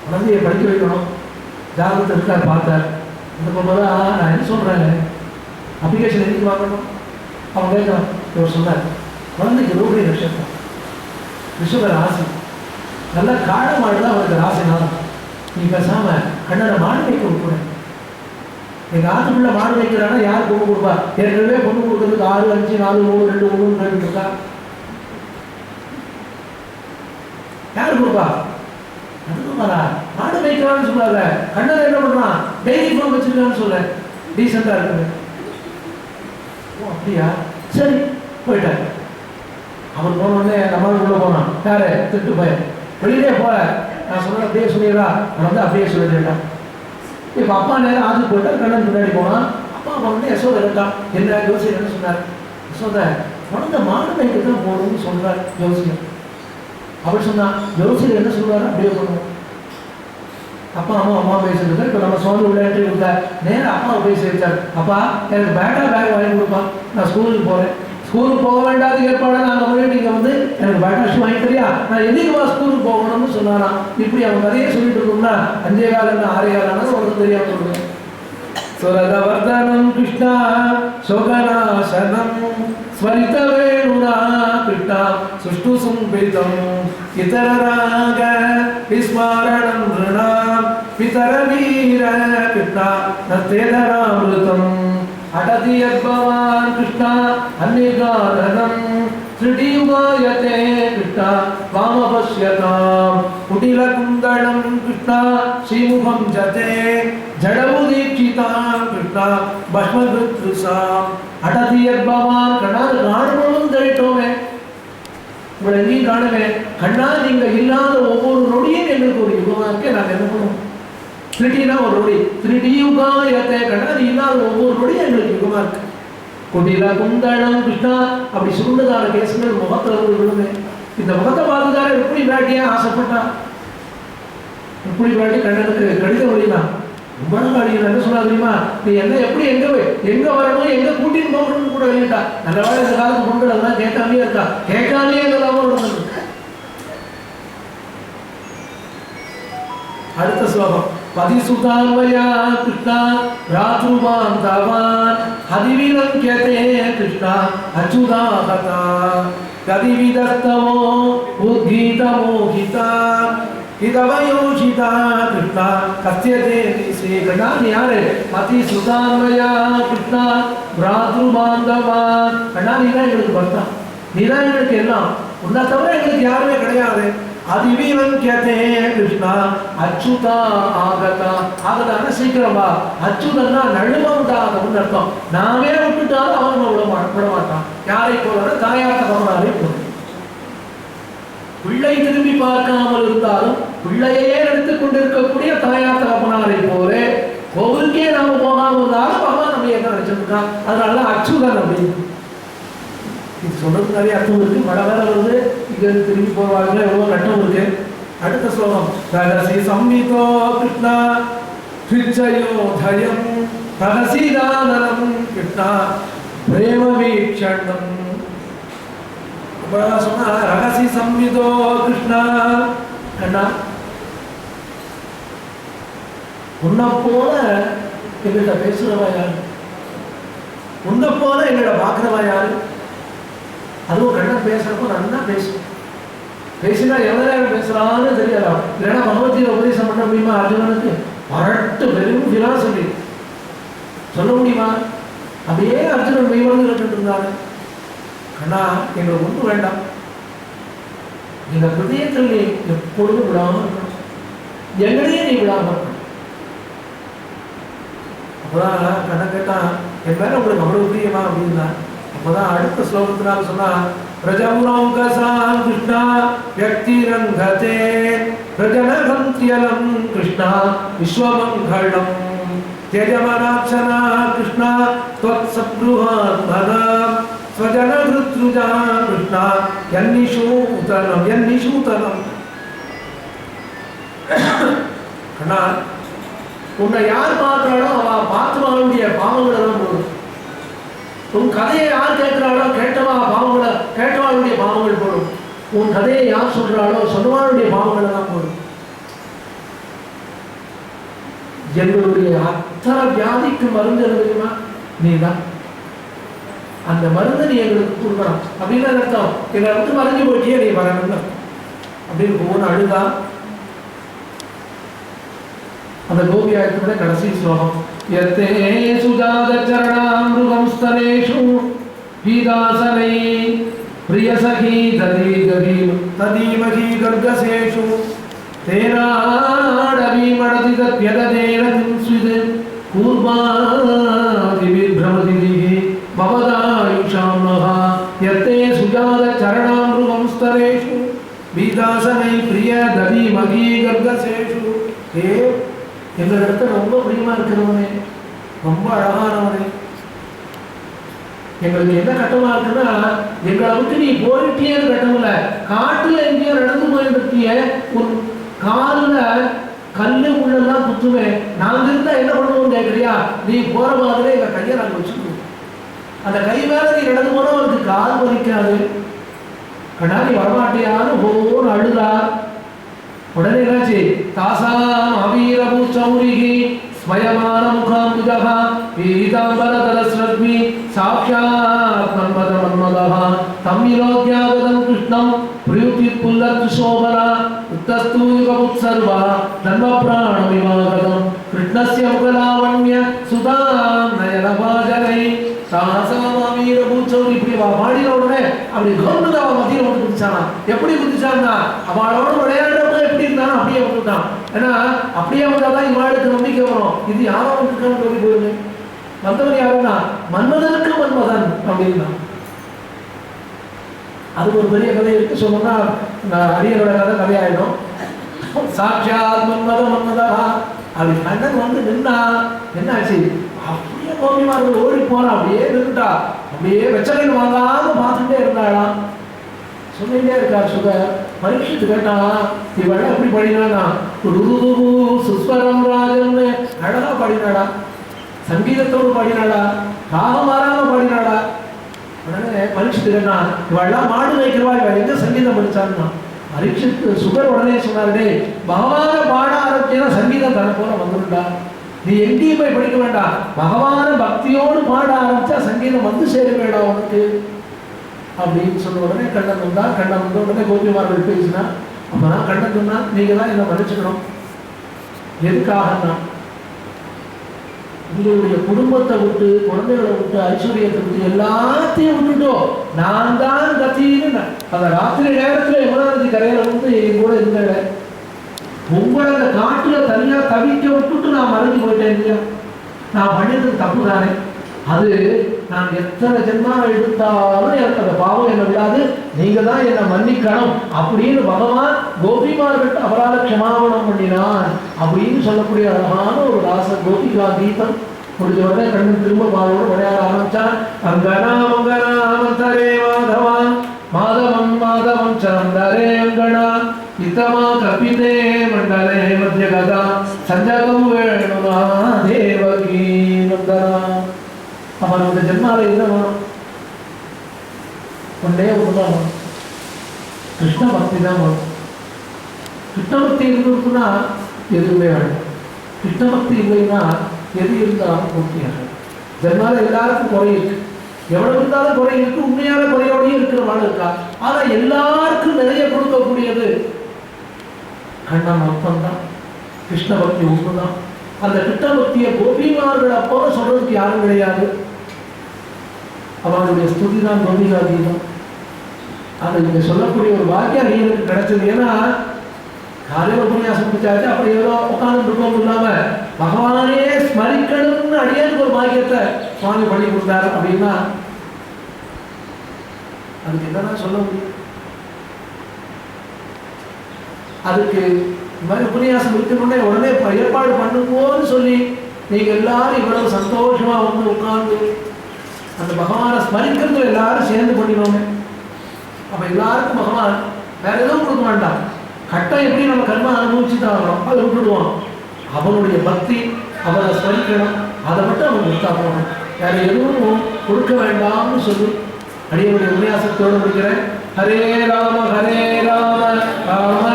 குழந்தைய படிக்க வைக்கணும். ஜாதகத்தை இருக்கார் பார்த்தார். அந்த போகும்போது நான் என்ன சொல்கிறேன், அப்ளிகேஷன் எதுக்கு வாங்கணும்? அவன் கேட்குறான். இவர் சொன்னார், குழந்தைக்கு ரோஹிணி நட்சத்திரம், ரிஷப ராசி, நல்லா காட மாடு தான் அவருக்கு ராசினாலும் நீ பேசாமல் கண்ணனை மாடு வைக்க விட்டுறேன். எங்கள் ஆத்துக்குள்ள மாடு வைக்கிறான்னா யார் பொண்ணு கொடுப்பா? ஏற்கனவே பொண்ணு கொடுக்கறதுக்கு 6, 5, 4, 3, 2, 1 இருக்கா? கொடுப்பா. அதுக்குமாரா மாடு மேய்க்கிறான்னு சொல்லாத, கண்ணன் என்ன பண்றான் டெய்லி ஃபார்ம் வச்சிருக்கான்னு சொல்ல, டீசெண்டா இருக்குது. ஓ அப்படியா, சரி போயிட்டாரு. அவர் போன உடனே நம்ம உள்ள போனான். யாரு? திட்டு பையன். வெளியிலே போல நான் சொன்ன அப்படியே சொல்லிடுறா, நான் வந்து அப்படியே சொல்லிட்டேன். இப்போ அப்பா நேரம் ஆஜு போயிட்டார், கண்ணன் முன்னாடி போனான். அப்பா போனோடனே யசோதை கேட்டான், என்ன யோசிச்சு என்ன சொன்னார்? யசோதை குழந்தை மாடு மேய்க்கு தான் போகணும்னு சொல்றார் யோசிக்க. அவர் சொன்னா யோசிச்சு என்ன சொல்றாரு அப்படியே பண்ணுவோம். அப்பா அம்மா பேசிட்டு இப்போ நம்ம சுவாமி விளையாட்டு கொடுத்தா நேரம் அப்பாவை போய் சேர்த்தார். அப்பா எனக்கு பேக் வாங்கி கொடுப்பா, நான் ஸ்கூலுக்கு போறேன். ஸ்கூலுக்கு போக வேண்டாத ஏற்பாடு நாங்கள் போய் நீங்கள் வந்து எனக்கு பேட்டா ஷூ வாங்கி தெரியா, நான் என்னைக்குமா ஸ்கூலுக்கு போகணும்னு சொன்னாராம். இப்படி அவன் கதையை சொல்லிட்டு இருக்கோம்னா 5 காலம் 6 காலம் உனக்கு தெரியாம சொல்லுவேன். சுரதவர்தனம் கிருஷ்ணா சோகநாசனம் ஸ்வரித வேணுனா கிருஷ்ணா சுஷ்டு சும்பிதம் இதரராக விஸ்மரணம் ருணாம் பிதர வீர கிருஷ்ணா நத்தேதராமிருதம் அடதி யத்பவான் கிருஷ்ணா அன்னிகாரணம் ஸ்ருதியுகாயதே கிருஷ்ணா வாமபஸ்யதாம் குடில குந்தளம் கிருஷ்ணா ஸ்ரீமுகம் ஜதே ஜடமுதீட்சிதாம் கிருஷ்ணா பஸ்மகிருத்ருசாம் அடதி யத்பவான். கண்ணா காணும்போதும் தெரிட்டோமே, உங்களை எங்கேயும் காணுமே. கண்ணா நீங்க இல்லாத ஒவ்வொரு நொடியும் எங்களுக்கு ஒரு யுகமா இருக்கே, நாங்கள் என்ன பண்ணுவோம்? 3Dனா ஒரு நொடி, 3D யுகாயதே. கண்ணா நீ இல்லாத ஒவ்வொரு நொடியும் எங்களுக்கு யுகமா இருக்கு. குடில குந்தளம் கிருஷ்ணா அப்படி சுருண்டதான கேசுகள் முகத்துல விழுமே. இந்த முகத்தை பார்த்துதானே எப்படி விளையாட்டியா ஆசைப்பட்டா, எப்படி விளையாட்டி கண்ணனுக்கு கடிதம் வழிதான் ரொம்ப நாள் அடிக்கணும். என்ன சொன்னா தெரியுமா, நீ என்ன எப்படி எங்க வரணும் எங்க கூட்டின்னு போகணும்னு கூட வெளியிட்டா. நல்ல வேலை இந்த காலத்து பொண்கள் அதெல்லாம் கேட்காமே இருக்கா, கேட்காமே எல்லாம். அடுத்த ஸ்லோகம். பதிசுதான்வயா கிருஷ்ணா ராத்ருபாந்தவான் ஹதிவிலங்கியதே கிருஷ்ணா அச்சுதாகதா கதிவிதஸ்தவோ உத்கீதமோகிதா இதவயோஷிதா கிருஷ்ணா கஸ்யதே நிசே. கண்ணா நீ யாரு? பதிசுதான்வயா கிருஷ்ணா ராத்ருபாந்தவான். கண்ணா நீ தான் எங்களுக்கு பர்த்தா, நீ தான் எங்களுக்கு எல்லாம், உன்னை தவிர எங்களுக்கு யாருமே கிடையாது. அதிவிலங்கியதே கிருஷ்ணா அச்சுதா ஆகதா. ஆகதான சீக்கிரமா, அச்சுதன்னா நழுவ விடாதவன்னு அர்த்தம். நாமே விட்டுட்டாலும் அவன் விட மாட்டான். யாரை போல? தாயார் தகவலாரை போல. பிள்ளை திரும்பி பார்க்காமல் இருந்தாலும் பிள்ளையே எடுத்துக் கொண்டிருக்கக்கூடிய தாயார் தகப்பனாரை போல கோவிலுக்கே நாம போகாம இருந்தாலும் பகவான் நம்ம என்ன நினைச்சிருக்கான். அதனால அச்சுதன் அப்படின்னு இது சொல்றதுக்கு நிறைய அர்த்தம் இருக்கு. மழை வேற வருது, இங்க திரும்பி போவாங்க, எவ்வளவு கட்டம் இருக்கு. அடுத்த ஸ்லோகம். ரகசி சம்மிதோ கிருஷ்ணா பிச்சயோதயம் ரகசிதானனம் கிருஷ்ணா பிரேம வீக்ஷணம். சொன்னா ரகசி சம்மிதோ கிருஷ்ணா. கண்ணா உன்னை போல எங்கிட்ட பேசுறவா யாரு? உன்னை போல எங்கிட்ட பாக்குறவா யாரு? அதுவும் கண்ணன் பேசுறப்போ நல்லா பேசும். பேசினா எவ்வளவு நேரம் பேசுறான்னு தெரியாதா? இல்லைன்னா பகவத்கீதை உபதேசம் பண்ண முடியுமா? அர்ஜுனனுக்கு பரட்டு வெறும் பிலாசபி சொல்ல முடியுமா? அப்படியே அர்ஜுனன் மெய்வந்து கேட்டுட்டு இருந்தாரு. கண்ணா எங்களுக்கு ஒன்றும் வேண்டாம், எங்க ஹிருதயத்தில் நீ எப்பொழுதும் விடாம இருக்கணும், எங்களையே நீ விடாம இருக்கணும். அப்பதான் கண்ணன் கேட்டான், என் மேல உங்களுக்கு அவ்வளவு பிரியமா அப்படின்னா. அப்பதான் அடுத்த ஸ்லோகத்தினால சொன்னா பிரஜமுரோகசாம் கிருஷ்ணா யக்திரங்கதே பிரஜனகந்தியலம் கிருஷ்ணா விஸ்வமங்களம் தேஜமனாட்சனா கிருஷ்ணா त्वत् சப்ருஹாத்மனா ஸ்வஜனஹ்ருத்ருஜா கிருஷ்ணா யன்னிஷூதனம். கண்ணா உன்னை யார் பார்க்கிறாளோ அவ பார்த்துவாளுடைய பாவங்களை தான் போடும். உன் கதையை யார் கேட்கிறாளோ கேட்டவாளுடைய பாவங்கள் போடும். உன் கதையை யார் சொல்றாளோ சொன்னவாளுடைய பாவங்களை தான் போடும். எங்களுடைய அத்தனை வியாதிக்கு மருந்து தெரியுமா? நீ தான். அந்த மருந்து நீ எங்களுக்கு கொடுக்கணும் அப்படின்னு அர்த்தம். எங்களை வந்து மறைஞ்சு போயிட்டே நீ வரணும் அப்படின்னு ஒவ்வொன்று அழுதா. அந்த கோபியாயத்தோட கடைசி ஸ்லோகம். யத்தே சுஜாத சரணாமிருதம் ஸ்தனேஷு கீதாசனை प्रियसखी तदीमहि गर्गसेषु तेनाडवीमडति तद्यदेन किंस्वित् कूर्मादिभिर्भ्रमतिः भवदायुषां नः यत्ते सुजातचरणामृगंस्तरेषु வீதாசனை பிரிய ததி மகி கர்கசேஷு எங்களிடத்த ரொம்ப பிரியமா இருக்கிறவனே, ரொம்ப அழகானவனே. எங்களுக்கு என்ன கட்டமா இருக்குன்னா, எங்களை விட்டு நீ போயிட்டே கட்டம் இல்ல, காட்டுல எங்கேயோ நடந்து போயிருக்கிய உன் காலில் கல்லு உள்ளெல்லாம் குத்துவேன். நாங்க இருந்தா என்ன பண்ணுவோம் கேட்கறியா? நீ போற மாதிரி எங்க கையை நாங்க வச்சுக்கணும். அந்த கை மேல நீ நடந்து போனா அவருக்கு கால் வலிக்காது. கண்ணாடி வரமாட்டியான்னு போன்னு அழுதா. உடனே என்னாச்சு? தாசாம் அபீரபு சௌரிகி ஸ்வயமான முகாம்புஜः பீதாம்பரதரஸ்ரக்மி சாக்ஷாத் மன்மத மன்மதः தம் விலோக்யாகதம் கிருஷ்ணம் பிரயுக்தித் புல்லத் சோபரா உத்தஸ்து யுகமுத்சர்வா தன்ம பிராணமிவாகதம் கிருஷ்ணஸ்ய முகலாவண்ய சுதாம் நயனபாஜனை தாசாம் அபீரபு சௌரி. இப்படி பாடின உடனே அப்படி கவர்ந்து அவன் மத்தியில் வந்து குதிச்சானா. எப்படி குதிச்சான்னா, அவளோட விளையாடுறவங்க எப்படி இருந்தாலும் அப்படியே வந்துட்டான். ஏன்னா அப்படியே வந்தாதான் இவாளுக்கு நம்பிக்கை வரும். இது யாரோ வந்துருக்கான்னு சொல்லி போயிருங்க. வந்தவன் யாருன்னா மன்மதனுக்கு மன்மதன் அப்படின்னா. அது ஒரு பெரிய கதை இருக்கு. சொன்னா அரியனோட கதையாயிடும். சாட்சாத் மன்மத மன்மதா அப்படி கண்ணன் வந்து நின்னா என்னாச்சு? அப்படியே கோபிமார்கள் ஓடி போறான். அப்படியே நின்றுட்டா. அப்படியே வெச்சகன் வாங்காம பார்த்துட்டே இருந்தாளாம். சொல்லிட்டே இருக்கா சுகர். பரீட்சித்து கேட்டான், இவள எப்படி படினானா? சுஸ்வரம் ராஜன்னு அழகா பாடினாடா, சங்கீதத்தோடு பாடினாடா, ராகம் மாறாம பாடினாடா. உடனே பரீட்சித்து கேட்டான், இவெல்லாம் மாடு வைக்கிறவா, இவள் எங்க சங்கீதம் படிச்சான்னா? பரீட்சித்து சுகர் உடனே சொன்னாரு, பகவான பாட ஆரம்பிச்சா சங்கீதம் தன போல வந்துருண்டா. நீ எங்கேயும் போய் படிக்க வேண்டாம், பகவான பக்தியோடு பாட ஆரம்பிச்சா சங்கீதம் வந்து சேர வேண்டாம் உனக்கு அப்படின்னு சொன்ன உடனே கண்ணன் வந்தா. கண்ணன் வந்த உடனே கோபிமார்கள் பேசினா. அப்பதான் கண்ணன் சொன்னா, நீங்க தான் என்ன மன்னிச்சுக்கணும். எதுக்காகனா, உங்களுடைய குடும்பத்தை விட்டு, குழந்தைகளை விட்டு, ஐஸ்வர்யத்தை விட்டு எல்லாத்தையும் விட்டுட்டோம். நான் தான் கத்தின்னு அந்த ராத்திரி நேரத்துல யமுனாநதி கரையில வந்து என் கூட இருந்தேன். உங்களை அந்த காட்டுல தனியா தவிக்க விட்டுட்டு நான் மறைஞ்சு போயிட்டேன் இல்லையா? நான் பண்ணியது தப்பு தானே. அது நான் எத்தனை ஜென்மாவை எடுத்தாலும் எனக்கு அந்த பாவம் என்ன விடாது. நீங்க தான் என்னை மன்னிக்கணும் அப்படின்னு பகவான் கோபிமார்கிட்ட அபராத க்ஷமாபணம் பண்ணினான் அப்படின்னு சொல்லக்கூடிய அழகான ஒரு ராச கோபிகா கீதம். முடிஞ்ச உடனே கண்ணன் திரும்ப பாவோடு விளையாட ஆரம்பிச்சான். அங்கனா மங்கனா மந்தரே மாதவா மாதவம் மாதவம் சந்தரே அங்கனா இத்தமா கபிதே மண்டலே மத்தியகதா சஞ்சகம் வேணுனா தேவகி நந்தனா. அவனுடைய ஜென்மால என்ன வேணும்? ஒன்றே ஒன்றுதான் வேணும், கிருஷ்ண பக்தி தான் வேணும். கிருஷ்ண பக்தி இருந்துருக்குன்னா எதுவுமே வேணும். கிருஷ்ண பக்தி இல்லைன்னா எது இருந்தாலும் பூர்த்தியாக. ஜென்மால எல்லாருக்கும் குறை இருக்கு, எவ்வளவு இருந்தாலும் குறை இருக்கு. உண்மையான குறையோடையும் இருக்கிறவாள் இருக்கா. ஆனா எல்லாருக்கும் நிறைய கொடுக்கக்கூடியது கண்ணன் மட்டும்தான். கிருஷ்ண பக்தி ஒன்றுதான். அந்த கிருஷ்ண பக்தியை கோபிமார்கள் அப்போ சொல்றதுக்கு யாரும் கிடையாது. அவனுடைய ஸ்துதி தான் கோபிகா கீதம். அதை நீங்க சொல்லக்கூடிய ஒரு வாக்கியம் அடியனுக்கு கிடைச்சது. ஏன்னா காலையில் உபன்யாசம் பிடிச்சாச்சு, அப்படி ஏதோ உட்கார்ந்து இருக்கோம் இல்லாம பகவானே ஸ்மரிக்கணும்னு அடியனுக்கு ஒரு வாக்கியத்தை சுவாமி பண்ணி கொடுத்தாரு அப்படின்னா அதுக்கு என்னதான் சொல்ல முடியும்? அதுக்கு இந்த மாதிரி உபன்யாசம் இருக்கணும்னே உடனே ஏற்பாடு பண்ணும்போது சொல்லி நீங்க எல்லாரும் இவ்வளவு சந்தோஷமா வந்து உட்கார்ந்து அந்த பகவானை ஸ்மரிக்கிறது எல்லாரும் சேர்ந்து பண்ணிடுவோமே. அப்ப எல்லாருக்கும் பகவான் வேற எதுவும் கொடுக்க வேண்டாம். கட்டம் எப்படி நம்ம கர்மா அனுபவிச்சு தான் ஆகணும், அதை விட்டுடுவோம். அவனுடைய பக்தி, அவனை ஸ்மரிக்கணும், அதை மட்டும் அவன் கொடுத்தா போகணும். வேற எதுவும் கொடுக்க வேண்டாம்னு சொல்லி அடியனுடைய உபன்யாசத்தோடு முடிக்கிறேன். ஹரே ராம ராம ராம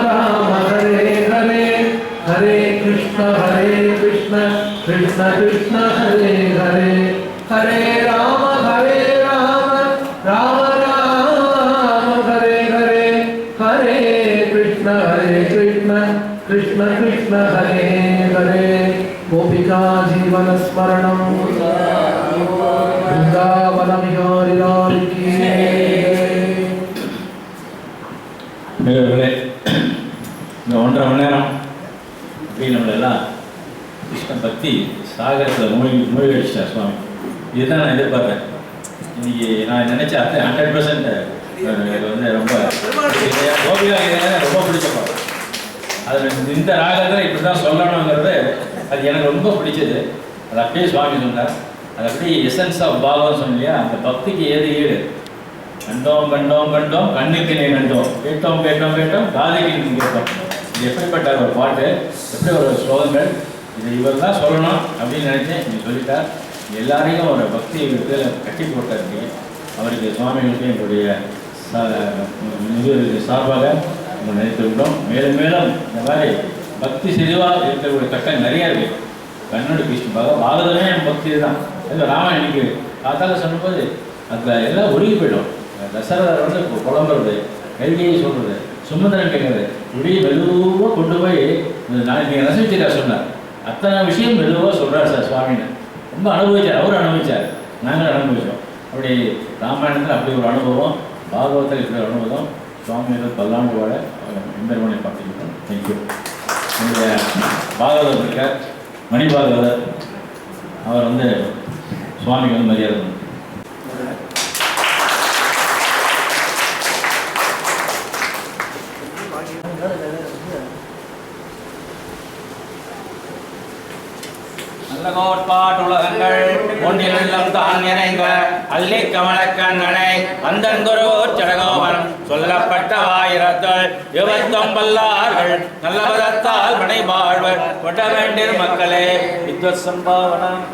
ஹரே ஹரே, ஹரே கிருஷ்ண கிருஷ்ண கிருஷ்ண ஹரே ஹரே, ஹரே ராம ராம ராம ராம ஹரே ஹரே, ஹரே கிருஷ்ண கிருஷ்ண கிருஷ்ண ஹரே ஹரே. கோபிகா ஜீவன ஸ்மரணம் वृंदावन बिहारी लाल की அப்படி நம்மளெல்லாம் கிருஷ்ண பக்தி சாகரத்தில் மூழ்கி வச்சிட்டார் சுவாமி. இதுதான் நான் எதிர்பார்த்தேன். இன்னைக்கு நான் நினைச்ச 100% இது வந்து ரொம்ப கோபிகா ரொம்ப பிடிச்ச பாடம். அதில் இந்த ராகத்தில் இப்படி தான் சொல்லணுங்கிறது அது எனக்கு ரொம்ப பிடிச்சது. அது அப்படியே சுவாமி சொன்னார். அது அப்படியே எசன்ஸ் ஆஃப் பாவம் சொன்னியா, அந்த பக்திக்கு ஏது ஈடு. கண்டோம் கண்டோம் கண்டோம் கண்ணுக்கு நீ கண்டோம், கேட்டோம் கேட்டோம் கேட்டோம் காதுக்கு நீ கேட்டோம். இது எப்படிப்பட்ட ஒரு பாட்டு, எப்படி ஒரு ஸ்லோகங்கள். இது இவர் தான் சொல்லணும் அப்படின்னு நினைச்சேன். நீங்கள் சொல்லிட்டார். எல்லாரையும் ஒரு பக்தி இதில் கட்டி போட்டாருக்கு. அவருக்கு சுவாமிகளுக்கு எங்களுடைய சார்பாக நம்ம நினைத்துவிட்டோம். மேலும் மேலும் இந்த மாதிரி பக்தி செறிவாக இருக்கிற கட்டம் நிறையா இருக்குது. கண்ணோட கிருஷ்ண பாகவதமே பக்தி தான். இல்லை ராமன் இன்னைக்கு காத்தால சொன்னபோது அதில் எல்லாம் ஒழுகி போயிடும். தசரதர் வந்து புலம்புறது, கல்வியை சொல்கிறது, சுமந்திரன் கேட்குறது, இப்படி மெதுவாக கொண்டு போய் நீங்கள் ரசிச்சிருக்கார் சொன்னார். அத்தனை விஷயம் மெதுவாக சொல்கிறார் சார் சுவாமின்னு. ரொம்ப அனுபவிச்சார். அவர் அனுபவிச்சார், நாங்கள் அனுபவித்தோம். அப்படி ராமாயணத்தில் அப்படி ஒரு அனுபவம், பாகவத்தில் இப்படி ஒரு அனுபவம். சுவாமிகள் பல்லாண்டு வாழ எம்பெருமானை பார்த்துக்கிட்டோம். தேங்க்யூ. என்னுடைய பாகவதர் இருக்கார், மணி பாகவதர். அவர் வந்து சுவாமிக்கு வந்து மரியாதை பண்ணார். நல்ல கோட்பாட்டுலகங்கள் ஒன்றிலும் தான் நிறைந்த அள்ளி கமலக்கண்ணனை அந்தன்குரு சடகோபரம் சொல்லப்பட்ட ஆயிரத்தால் 29 நல்ல பதத்தால் மனை வாழ்வர் கொட்ட வேண்டிய மக்களே வித்வத் சம்பாவனம்.